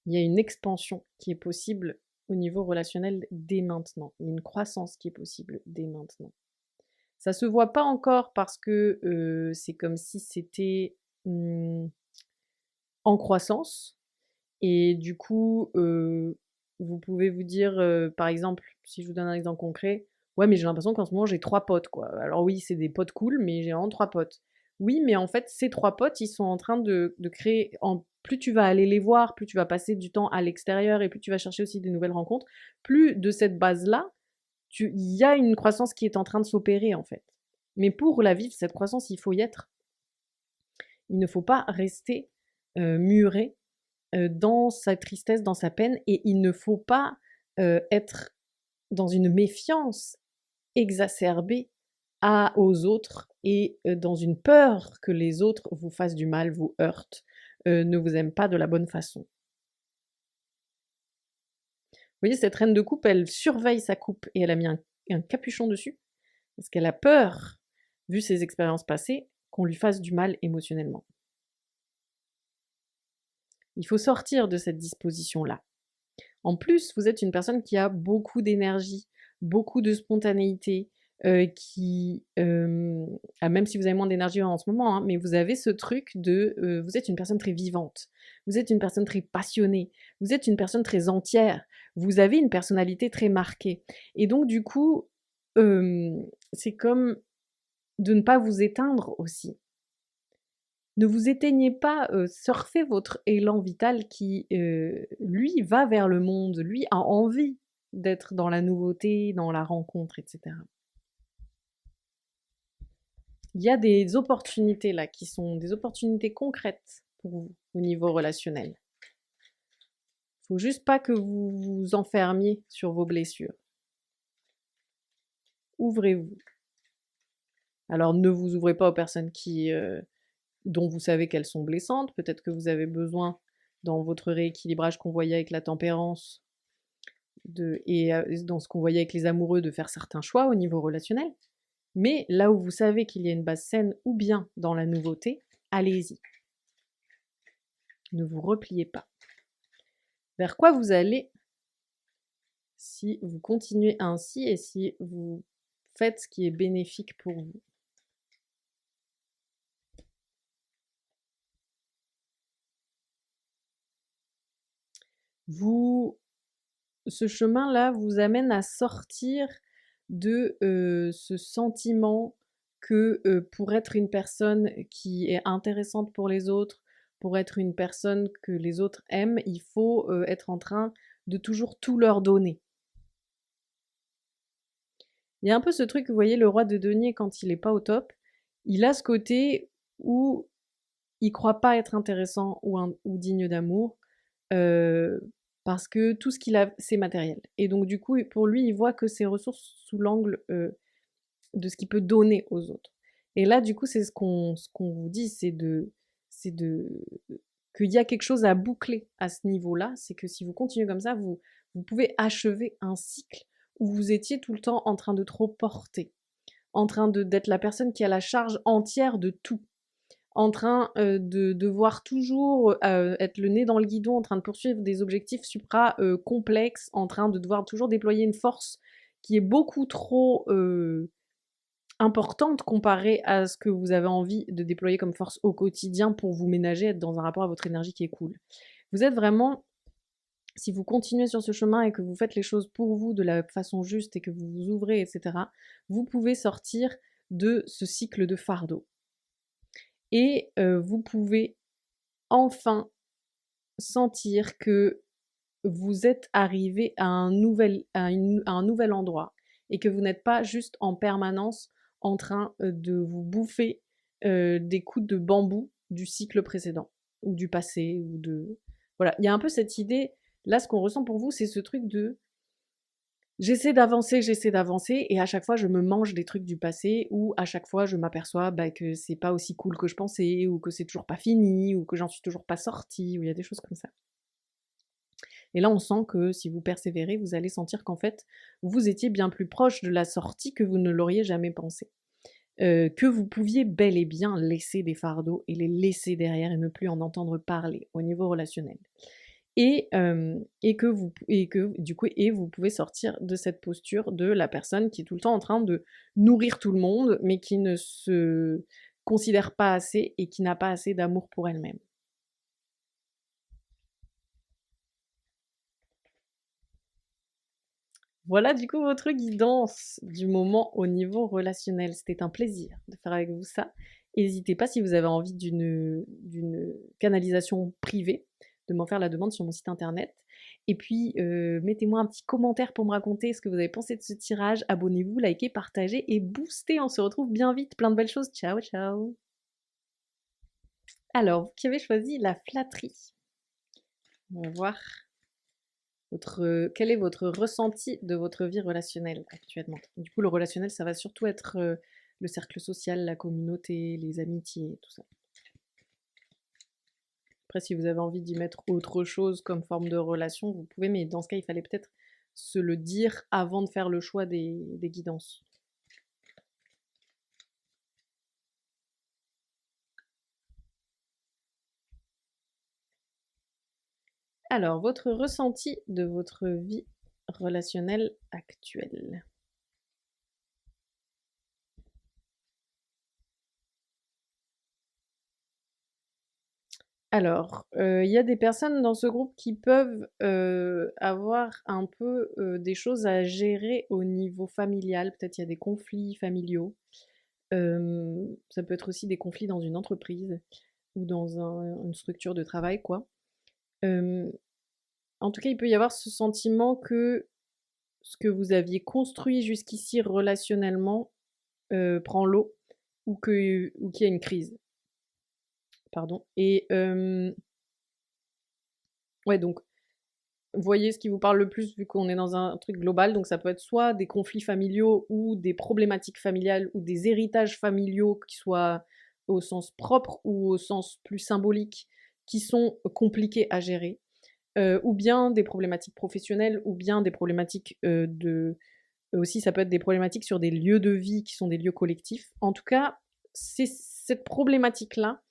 Il y a une expansion qui est possible au niveau relationnel dès maintenant. Il y a une croissance qui est possible dès maintenant. Ça se voit pas encore parce que c'est comme si c'était en croissance. Et du coup, vous pouvez vous dire, par exemple, si je vous donne un exemple concret, ouais, mais j'ai l'impression qu'en ce moment j'ai 3 potes, quoi. Alors oui, c'est des potes cool, mais j'ai vraiment 3 potes. Oui, mais en fait, ces 3 potes, ils sont en train de créer, plus tu vas aller les voir, plus tu vas passer du temps à l'extérieur et plus tu vas chercher aussi des nouvelles rencontres, plus de cette base-là, il y a une croissance qui est en train de s'opérer, en fait. Mais pour la vivre, cette croissance, il faut y être. Il ne faut pas rester muré dans sa tristesse, dans sa peine, et il ne faut pas être dans une méfiance exacerbée aux autres et dans une peur que les autres vous fassent du mal, vous heurtent, ne vous aiment pas de la bonne façon. Vous voyez, cette reine de coupe, elle surveille sa coupe et elle a mis un capuchon dessus parce qu'elle a peur, vu ses expériences passées, qu'on lui fasse du mal émotionnellement. Il faut sortir de cette disposition-là. En plus, vous êtes une personne qui a beaucoup d'énergie, beaucoup de spontanéité, même si vous avez moins d'énergie en ce moment, hein, mais vous avez ce truc de, vous êtes une personne très vivante, vous êtes une personne très passionnée, vous êtes une personne très entière, vous avez une personnalité très marquée. Et donc du coup, c'est comme de ne pas vous éteindre aussi. Ne vous éteignez pas, surfez votre élan vital qui, lui, va vers le monde, lui a envie d'être dans la nouveauté, dans la rencontre, etc. Il y a des opportunités là qui sont des opportunités concrètes pour vous au niveau relationnel. Faut juste pas que vous vous enfermiez sur vos blessures. Ouvrez-vous. Alors ne vous ouvrez pas aux personnes dont vous savez qu'elles sont blessantes. Peut-être que vous avez besoin, dans votre rééquilibrage qu'on voyait avec la tempérance, et dans ce qu'on voyait avec les amoureux, de faire certains choix au niveau relationnel. Mais là où vous savez qu'il y a une base saine ou bien dans la nouveauté, allez-y. Ne vous repliez pas. Vers quoi vous allez si vous continuez ainsi et si vous faites ce qui est bénéfique pour vous? Ce chemin-là vous amène à sortir de ce sentiment que pour être une personne qui est intéressante pour les autres, pour être une personne que les autres aiment, il faut être en train de toujours tout leur donner. Il y a un peu ce truc, vous voyez, le roi de denier quand il est pas au top, il a ce côté où il croit pas être intéressant ou digne d'amour, euh, parce que tout ce qu'il a, c'est matériel. Et donc du coup, pour lui, il voit que ses ressources sous l'angle de ce qu'il peut donner aux autres. Et là, du coup, c'est ce qu'on vous dit, c'est de qu'il y a quelque chose à boucler à ce niveau-là. C'est que si vous continuez comme ça, vous pouvez achever un cycle où vous étiez tout le temps en train de trop porter, en train d'être la personne qui a la charge entière de tout, en train de devoir toujours être le nez dans le guidon, en train de poursuivre des objectifs supra-complexes, en train de devoir toujours déployer une force qui est beaucoup trop importante comparée à ce que vous avez envie de déployer comme force au quotidien pour vous ménager, être dans un rapport à votre énergie qui est cool. Vous êtes vraiment, si vous continuez sur ce chemin et que vous faites les choses pour vous de la façon juste et que vous vous ouvrez, etc., vous pouvez sortir de ce cycle de fardeau. Et vous pouvez enfin sentir que vous êtes arrivé à un nouvel endroit et que vous n'êtes pas juste en permanence en train de vous bouffer des coups de bambou du cycle précédent ou du passé ou de voilà, il y a un peu cette idée là, ce qu'on ressent pour vous, c'est ce truc de j'essaie d'avancer et à chaque fois je me mange des trucs du passé ou à chaque fois je m'aperçois que c'est pas aussi cool que je pensais ou que c'est toujours pas fini ou que j'en suis toujours pas sortie ou il y a des choses comme ça. Et là, on sent que si vous persévérez, vous allez sentir qu'en fait, vous étiez bien plus proche de la sortie que vous ne l'auriez jamais pensé. Que vous pouviez bel et bien laisser des fardeaux et les laisser derrière et ne plus en entendre parler au niveau relationnel. Et que vous pouvez sortir de cette posture de la personne qui est tout le temps en train de nourrir tout le monde, mais qui ne se considère pas assez et qui n'a pas assez d'amour pour elle-même. Voilà du coup votre guidance du moment au niveau relationnel. C'était un plaisir de faire avec vous ça. N'hésitez pas si vous avez envie d'une canalisation privée, de m'en faire la demande sur mon site internet. Et puis, mettez-moi un petit commentaire pour me raconter ce que vous avez pensé de ce tirage. Abonnez-vous, likez, partagez et boostez. On se retrouve bien vite. Plein de belles choses. Ciao, ciao. Alors, vous qui avez choisi la flatterie. On va voir quel est votre ressenti de votre vie relationnelle actuellement. Du coup, le relationnel, ça va surtout être le cercle social, la communauté, les amitiés, tout ça. Après, si vous avez envie d'y mettre autre chose comme forme de relation, vous pouvez, mais dans ce cas, il fallait peut-être se le dire avant de faire le choix des guidances. Alors, votre ressenti de votre vie relationnelle actuelle. Alors, il y a des personnes dans ce groupe qui peuvent, avoir un peu, des choses à gérer au niveau familial. Peut-être il y a des conflits familiaux. Ça peut être aussi des conflits dans une entreprise ou dans une structure de travail, quoi. Hem, En tout cas, il peut y avoir ce sentiment que ce que vous aviez construit jusqu'ici relationnellement, prend l'eau ou qu'il y a une crise. Pardon et ouais, donc voyez ce qui vous parle le plus vu qu'on est dans un truc global, donc ça peut être soit des conflits familiaux ou des problématiques familiales ou des héritages familiaux qui soient au sens propre ou au sens plus symbolique, qui sont compliqués à gérer, ou bien des problématiques professionnelles ou bien des problématiques, aussi ça peut être des problématiques sur des lieux de vie qui sont des lieux collectifs. En tout cas, c'est cette problématique-là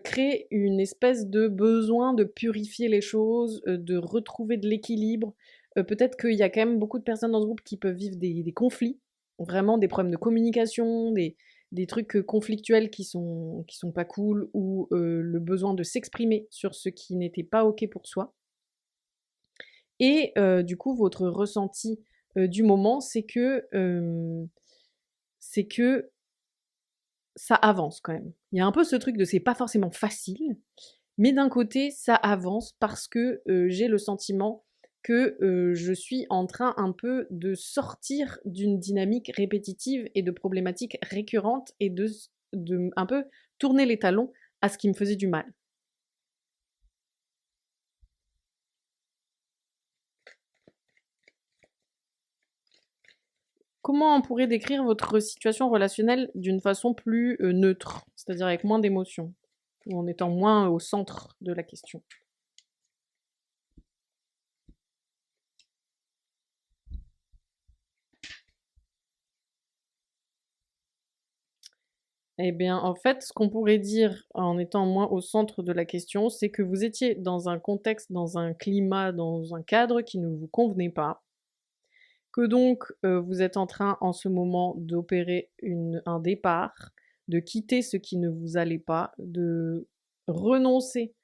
crée une espèce de besoin de purifier les choses, de retrouver de l'équilibre. Peut-être qu'il y a quand même beaucoup de personnes dans ce groupe qui peuvent vivre des conflits, vraiment des problèmes de communication, des trucs conflictuels qui sont pas cool, ou le besoin de s'exprimer sur ce qui n'était pas OK pour soi. Et du coup, votre ressenti du moment, c'est que ça avance quand même. Il y a un peu ce truc de c'est pas forcément facile, mais d'un côté, ça avance parce que j'ai le sentiment que je suis en train un peu de sortir d'une dynamique répétitive et de problématiques récurrentes et de un peu tourner les talons à ce qui me faisait du mal. Comment on pourrait décrire votre situation relationnelle d'une façon plus neutre, c'est-à-dire avec moins d'émotions, ou en étant moins au centre de la question? Eh bien, en fait, ce qu'on pourrait dire en étant moins au centre de la question, c'est que vous étiez dans un contexte, dans un climat, dans un cadre qui ne vous convenait pas, que donc vous êtes en train en ce moment d'opérer un départ, de quitter ce qui ne vous allait pas, de renoncer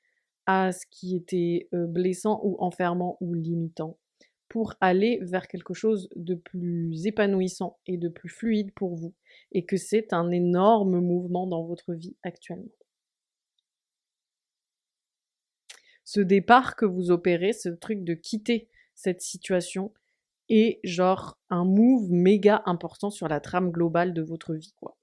à ce qui était blessant ou enfermant ou limitant, pour aller vers quelque chose de plus épanouissant et de plus fluide pour vous, et que c'est un énorme mouvement dans votre vie actuellement. Ce départ que vous opérez, ce truc de quitter cette situation, est genre un move méga important sur la trame globale de votre vie, quoi.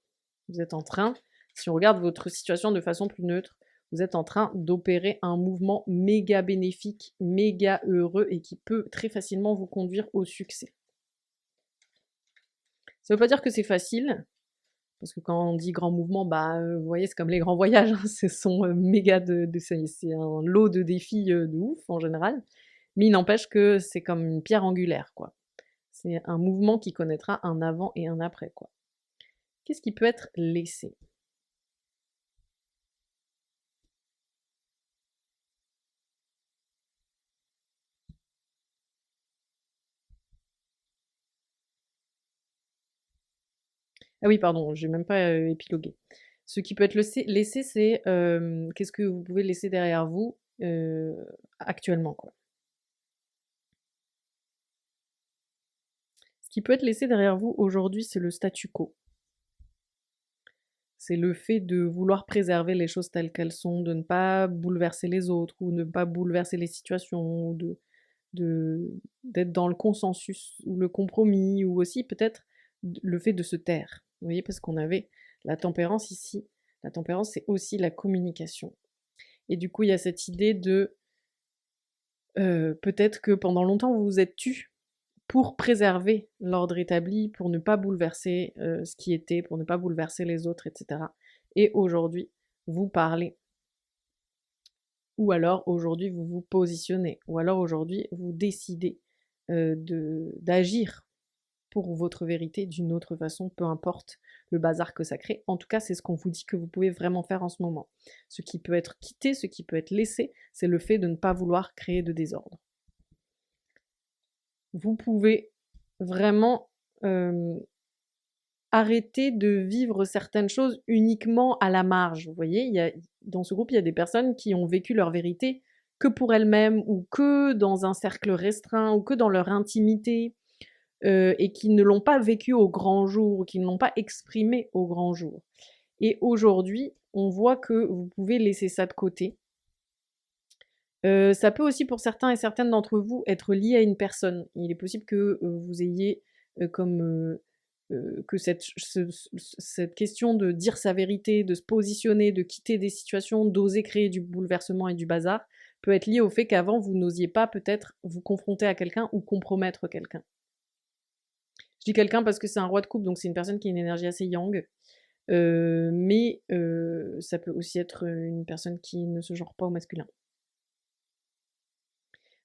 Vous êtes en train, si on regarde votre situation de façon plus neutre, vous êtes en train d'opérer un mouvement méga bénéfique, méga heureux et qui peut très facilement vous conduire au succès. Ça veut pas dire que c'est facile, parce que quand on dit grand mouvement, bah, vous voyez, c'est comme les grands voyages, hein, ce sont méga c'est un lot de défis de ouf en général, mais il n'empêche que c'est comme une pierre angulaire, quoi. C'est un mouvement qui connaîtra un avant et un après, quoi. Qu'est-ce qui peut être laissé? Ah oui, pardon, j'ai même pas épilogué. Ce qui peut être laissé, c'est qu'est-ce que vous pouvez laisser derrière vous actuellement, quoi. Ce qui peut être laissé derrière vous aujourd'hui, c'est le statu quo. C'est le fait de vouloir préserver les choses telles qu'elles sont, de ne pas bouleverser les autres, ou ne pas bouleverser les situations, ou d'être dans le consensus ou le compromis, ou aussi peut-être le fait de se taire. Vous voyez, parce qu'on avait la tempérance ici. La tempérance, c'est aussi la communication. Et du coup, il y a cette idée de peut-être que pendant longtemps, vous vous êtes tu pour préserver l'ordre établi, pour ne pas bouleverser ce qui était, pour ne pas bouleverser les autres, etc. Et aujourd'hui, vous parlez. Ou alors aujourd'hui, vous vous positionnez. Ou alors aujourd'hui, vous décidez d'agir pour votre vérité d'une autre façon, peu importe le bazar que ça crée. En tout cas, c'est ce qu'on vous dit que vous pouvez vraiment faire en ce moment. Ce qui peut être quitté, ce qui peut être laissé, c'est le fait de ne pas vouloir créer de désordre. Vous pouvez vraiment arrêter de vivre certaines choses uniquement à la marge. Vous voyez, dans ce groupe, il y a des personnes qui ont vécu leur vérité que pour elles-mêmes ou que dans un cercle restreint ou que dans leur intimité et qui ne l'ont pas vécu au grand jour, qui ne l'ont pas exprimé au grand jour. Et aujourd'hui, on voit que vous pouvez laisser ça de côté. Ça peut aussi pour certains et certaines d'entre vous être lié à une personne. Il est possible que vous ayez que cette question de dire sa vérité, de se positionner, de quitter des situations, d'oser créer du bouleversement et du bazar, peut être lié au fait qu'avant vous n'osiez pas peut-être vous confronter à quelqu'un ou compromettre quelqu'un. Je dis quelqu'un parce que c'est un roi de coupe, donc c'est une personne qui a une énergie assez yang, mais ça peut aussi être une personne qui ne se genre pas au masculin.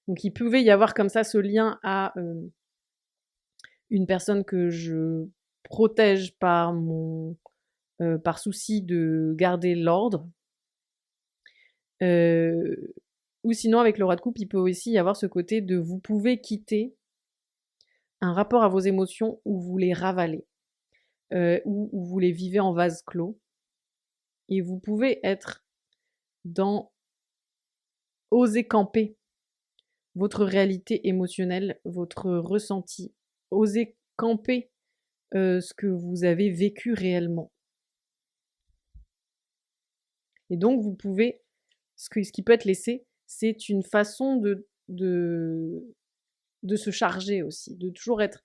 Donc il pouvait y avoir comme ça ce lien à une personne que je protège par par souci de garder l'ordre. Ou sinon avec le roi de coupe, il peut aussi y avoir ce côté de vous pouvez quitter un rapport à vos émotions où vous les ravalez, où vous les vivez en vase clos. Et vous pouvez être dans oser camper votre réalité émotionnelle, votre ressenti, oser camper ce que vous avez vécu réellement. Et donc vous pouvez, ce qui peut être laissé, c'est une façon de se charger aussi, de toujours être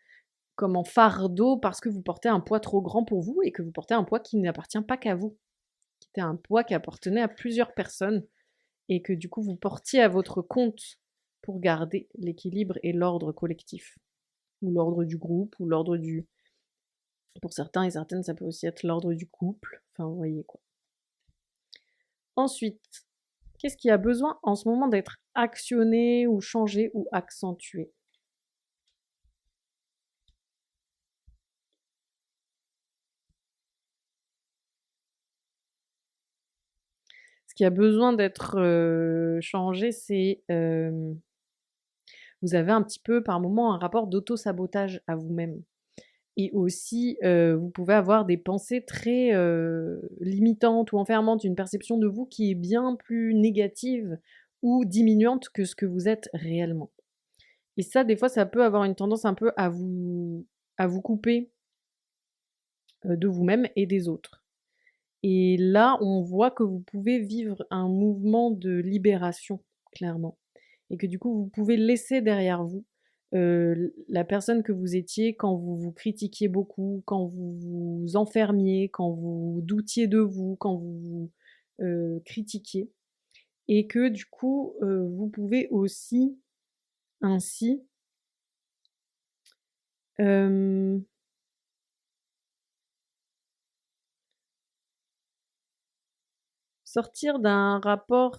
comme en fardeau parce que vous portez un poids trop grand pour vous et que vous portez un poids qui n'appartient pas qu'à vous, qui était un poids qui appartenait à plusieurs personnes et que du coup vous portiez à votre compte pour garder l'équilibre et l'ordre collectif, ou l'ordre du groupe, ou l'ordre du... Pour certains et certaines, ça peut aussi être l'ordre du couple, enfin vous voyez quoi. Ensuite, qu'est-ce qui a besoin en ce moment d'être actionné ou changé ou accentué? Ce qui a besoin d'être changé, c'est vous avez un petit peu par moment un rapport d'auto-sabotage à vous-même. Et aussi, vous pouvez avoir des pensées très limitantes ou enfermantes, une perception de vous qui est bien plus négative ou diminuante que ce que vous êtes réellement. Et ça, des fois, ça peut avoir une tendance un peu à vous couper de vous-même et des autres. Et là, on voit que vous pouvez vivre un mouvement de libération, clairement. Et que du coup, vous pouvez laisser derrière vous la personne que vous étiez quand vous vous critiquiez beaucoup, quand vous vous enfermiez, quand vous doutiez de vous, quand vous vous critiquiez. Et que du coup, vous pouvez aussi ainsi sortir d'un rapport...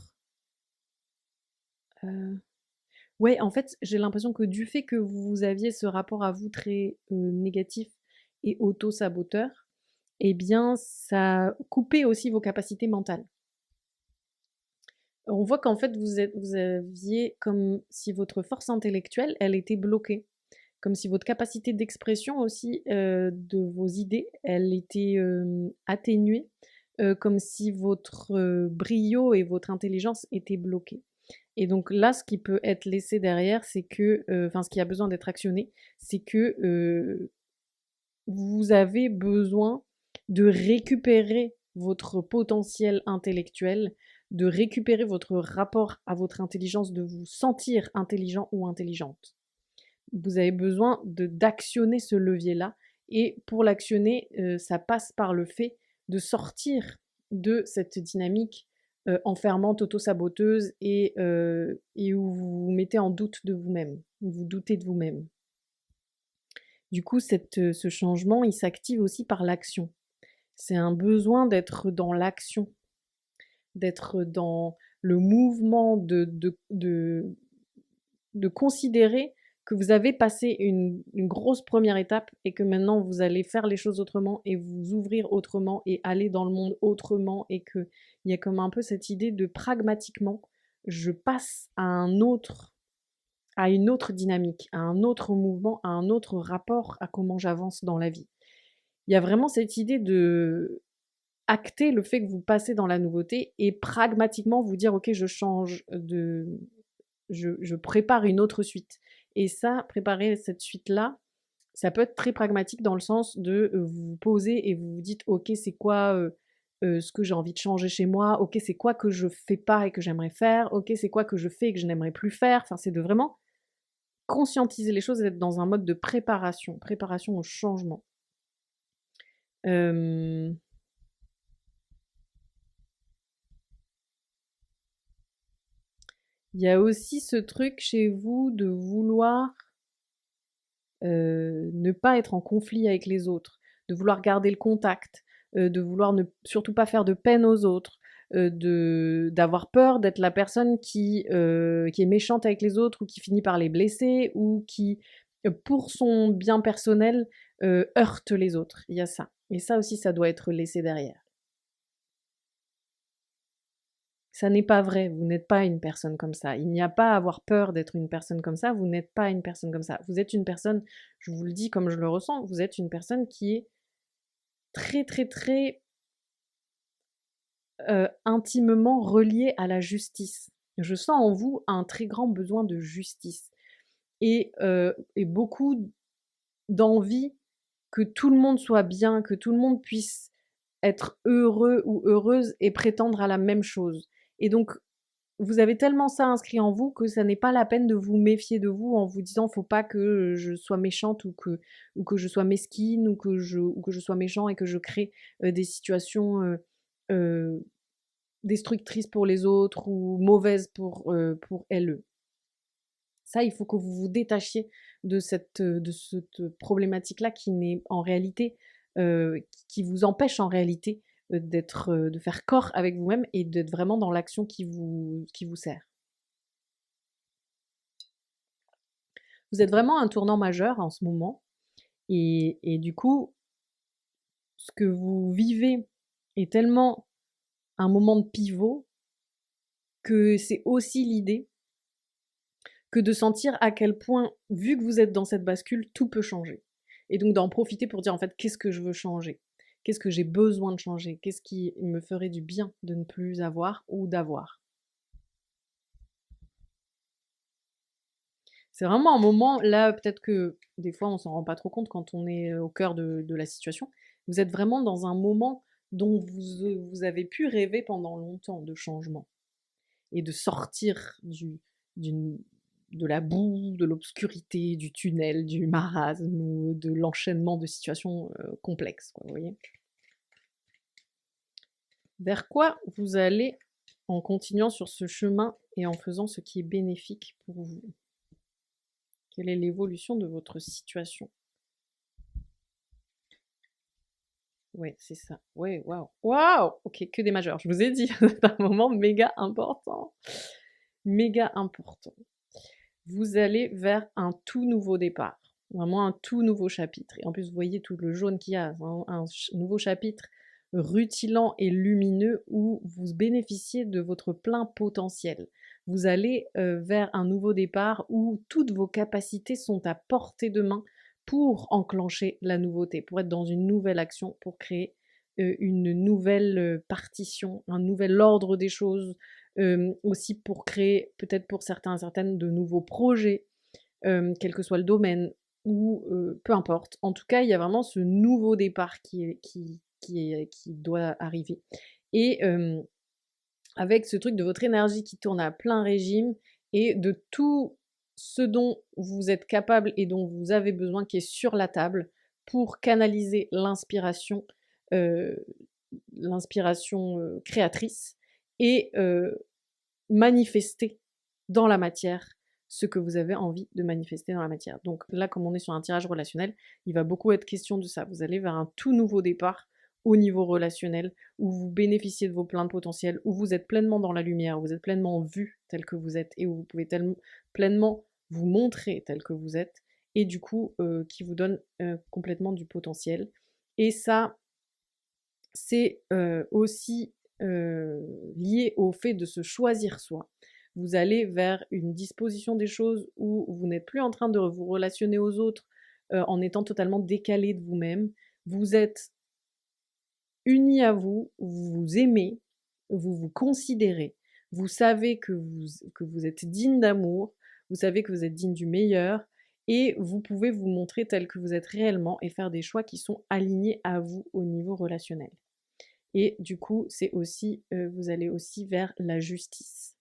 ouais, en fait, j'ai l'impression que du fait que vous aviez ce rapport à vous très négatif et auto-saboteur, eh bien, ça coupait aussi vos capacités mentales. On voit qu'en fait, vous aviez comme si votre force intellectuelle, elle était bloquée. Comme si votre capacité d'expression aussi de vos idées, elle était atténuée. Comme si votre brio et votre intelligence étaient bloqués. Et donc là, ce qui peut être laissé derrière, c'est que, enfin, ce qui a besoin d'être actionné, c'est que vous avez besoin de récupérer votre potentiel intellectuel, de récupérer votre rapport à votre intelligence, de vous sentir intelligent ou intelligente. Vous avez besoin d'actionner ce levier-là. Et pour l'actionner, ça passe par le fait de sortir de cette dynamique enfermante, auto-saboteuse et où vous vous mettez en doute de vous-même, où vous doutez de vous-même. Du coup, ce changement, il s'active aussi par l'action. C'est un besoin d'être dans l'action, d'être dans le mouvement, de considérer que vous avez passé une grosse première étape et que maintenant vous allez faire les choses autrement et vous ouvrir autrement et aller dans le monde autrement et qu'il y a comme un peu cette idée de pragmatiquement, je passe à une autre dynamique, à un autre mouvement, à un autre rapport à comment j'avance dans la vie. il y a vraiment cette idée de acter le fait que vous passez dans la nouveauté et pragmatiquement vous dire: «OK, je change de je prépare une autre suite». Et ça, préparer cette suite-là, ça peut être très pragmatique dans le sens de, vous vous posez et vous vous dites: «OK, c'est quoi, ce que j'ai envie de changer chez moi? OK, c'est quoi que je fais pas et que j'aimerais faire? OK, c'est quoi que je fais et que je n'aimerais plus faire?» Enfin, c'est de vraiment conscientiser les choses et d'être dans un mode de préparation, préparation au changement. Hem, il y a aussi ce truc chez vous de vouloir, ne pas être en conflit avec les autres, de vouloir garder le contact, de vouloir ne surtout pas faire de peine aux autres, d'avoir peur d'être la personne qui est méchante avec les autres ou qui finit par les blesser ou qui, pour son bien personnel, heurte les autres. Il y a ça et ça aussi, ça doit être laissé derrière. Ça n'est pas vrai, vous n'êtes pas une personne comme ça. Il n'y a pas à avoir peur d'être une personne comme ça, vous n'êtes pas une personne comme ça. Vous êtes une personne, je vous le dis comme je le ressens, vous êtes une personne qui est très, très, très, intimement reliée à la justice. Je sens en vous un très grand besoin de justice et beaucoup d'envie que tout le monde soit bien, que tout le monde puisse être heureux ou heureuse et prétendre à la même chose. Et donc vous avez tellement ça inscrit en vous que ça n'est pas la peine de vous méfier de vous en vous disant: «Faut pas que je sois méchante ou que je sois mesquine ou que je sois méchant et que je crée, des situations, heu, destructrices pour les autres ou mauvaises pour elles». Ça, il faut que vous vous détachiez de cette problématique-là qui n'est en réalité, qui vous empêche en réalité, de faire corps avec vous-même et d'être vraiment dans l'action qui vous sert. Vous êtes vraiment à un tournant majeur en ce moment et du coup, ce que vous vivez est tellement un moment de pivot que c'est aussi l'idée que de sentir à quel point, vu que vous êtes dans cette bascule, tout peut changer. Et donc d'en profiter pour dire en fait qu'est-ce que je veux changer? Qu'est-ce que j'ai besoin de changer? Qu'est-ce qui me ferait du bien de ne plus avoir ou d'avoir? C'est vraiment un moment, là, peut-être que des fois on s'en rend pas trop compte quand on est au cœur de la situation. Vous êtes vraiment dans un moment dont vous avez pu rêver pendant longtemps de changement et de sortir d'une, de la boue, de l'obscurité, du tunnel, du marasme ou de l'enchaînement de situations complexes, quoi, vous voyez. Vers quoi vous allez en continuant sur ce chemin et en faisant ce qui est bénéfique pour vous? Quelle est l'évolution de votre situation? Ouais, c'est ça. Ouais, waouh. Waouh! Ok, que des majeurs. Je vous ai dit, c'est un moment méga important. Méga important. Vous allez vers un tout nouveau départ. Vraiment un tout nouveau chapitre. Et en plus, vous voyez tout le jaune qu'il y a. Un nouveau chapitre rutilant et lumineux où vous bénéficiez de votre plein potentiel. Vous allez vers un nouveau départ où toutes vos capacités sont à portée de main pour enclencher la nouveauté, pour être dans une nouvelle action, pour créer une nouvelle partition, un nouvel ordre des choses, aussi pour créer, peut-être pour certains et certaines, de nouveaux projets, quel que soit le domaine, ou peu importe. En tout cas, il y a vraiment ce nouveau départ qui doit arriver. Et avec ce truc de votre énergie qui tourne à plein régime et de tout ce dont vous êtes capable et dont vous avez besoin qui est sur la table pour canaliser euh, l'inspiration créatrice et manifester dans la matière ce que vous avez envie de manifester dans la matière. Donc là, comme on est sur un tirage relationnel, il va beaucoup être question de ça. Vous allez vers un tout nouveau départ au niveau relationnel, où vous bénéficiez de vos pleins de potentiel, où vous êtes pleinement dans la lumière, où vous êtes pleinement vu tel que vous êtes, et où vous pouvez pleinement vous montrer tel que vous êtes, et du coup, qui vous donne complètement du potentiel. Et ça, c'est aussi lié au fait de se choisir soi. Vous allez vers une disposition des choses où vous n'êtes plus en train de vous relationner aux autres en étant totalement décalé de vous-même. Vous êtes unis à vous, vous vous aimez, vous vous considérez, vous savez que vous êtes digne d'amour, vous savez que vous êtes digne du meilleur, et vous pouvez vous montrer tel que vous êtes réellement et faire des choix qui sont alignés à vous au niveau relationnel. Et du coup, c'est aussi, vous allez aussi vers la justice.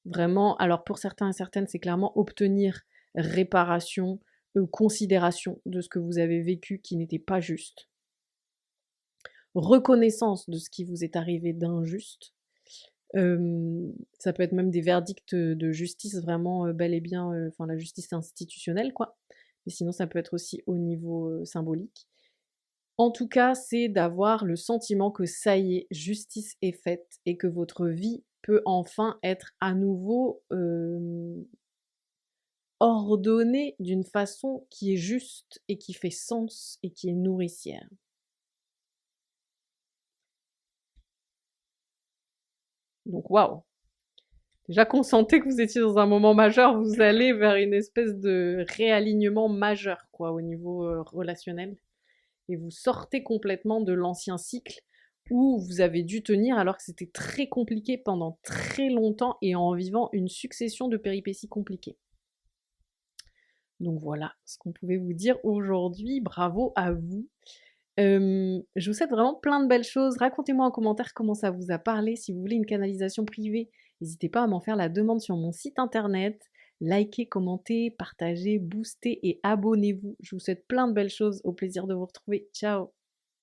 Vraiment, alors pour certains et certaines, c'est clairement obtenir réparation, considération de ce que vous avez vécu qui n'était pas juste. Reconnaissance de ce qui vous est arrivé d'injuste. Ça peut être même des verdicts de justice vraiment bel et bien, enfin la justice institutionnelle quoi. Mais sinon ça peut être aussi au niveau symbolique. En tout cas, c'est d'avoir le sentiment que ça y est, justice est faite et que votre vie peut enfin être à nouveau ordonnée d'une façon qui est juste et qui fait sens et qui est nourricière. Donc waouh! Déjà qu'on sentait que vous étiez dans un moment majeur, vous allez vers une espèce de réalignement majeur quoi au niveau relationnel. Et vous sortez complètement de l'ancien cycle où vous avez dû tenir alors que c'était très compliqué pendant très longtemps et en vivant une succession de péripéties compliquées. Donc voilà ce qu'on pouvait vous dire aujourd'hui. Bravo à vous. Je vous souhaite vraiment plein de belles choses. Racontez-moi en commentaire comment ça vous a parlé. Si vous voulez une canalisation privée, n'hésitez pas à m'en faire la demande sur mon site internet. Likez, commentez, partagez, boostez et abonnez-vous. Je vous souhaite plein de belles choses. Au plaisir de vous retrouver. Ciao!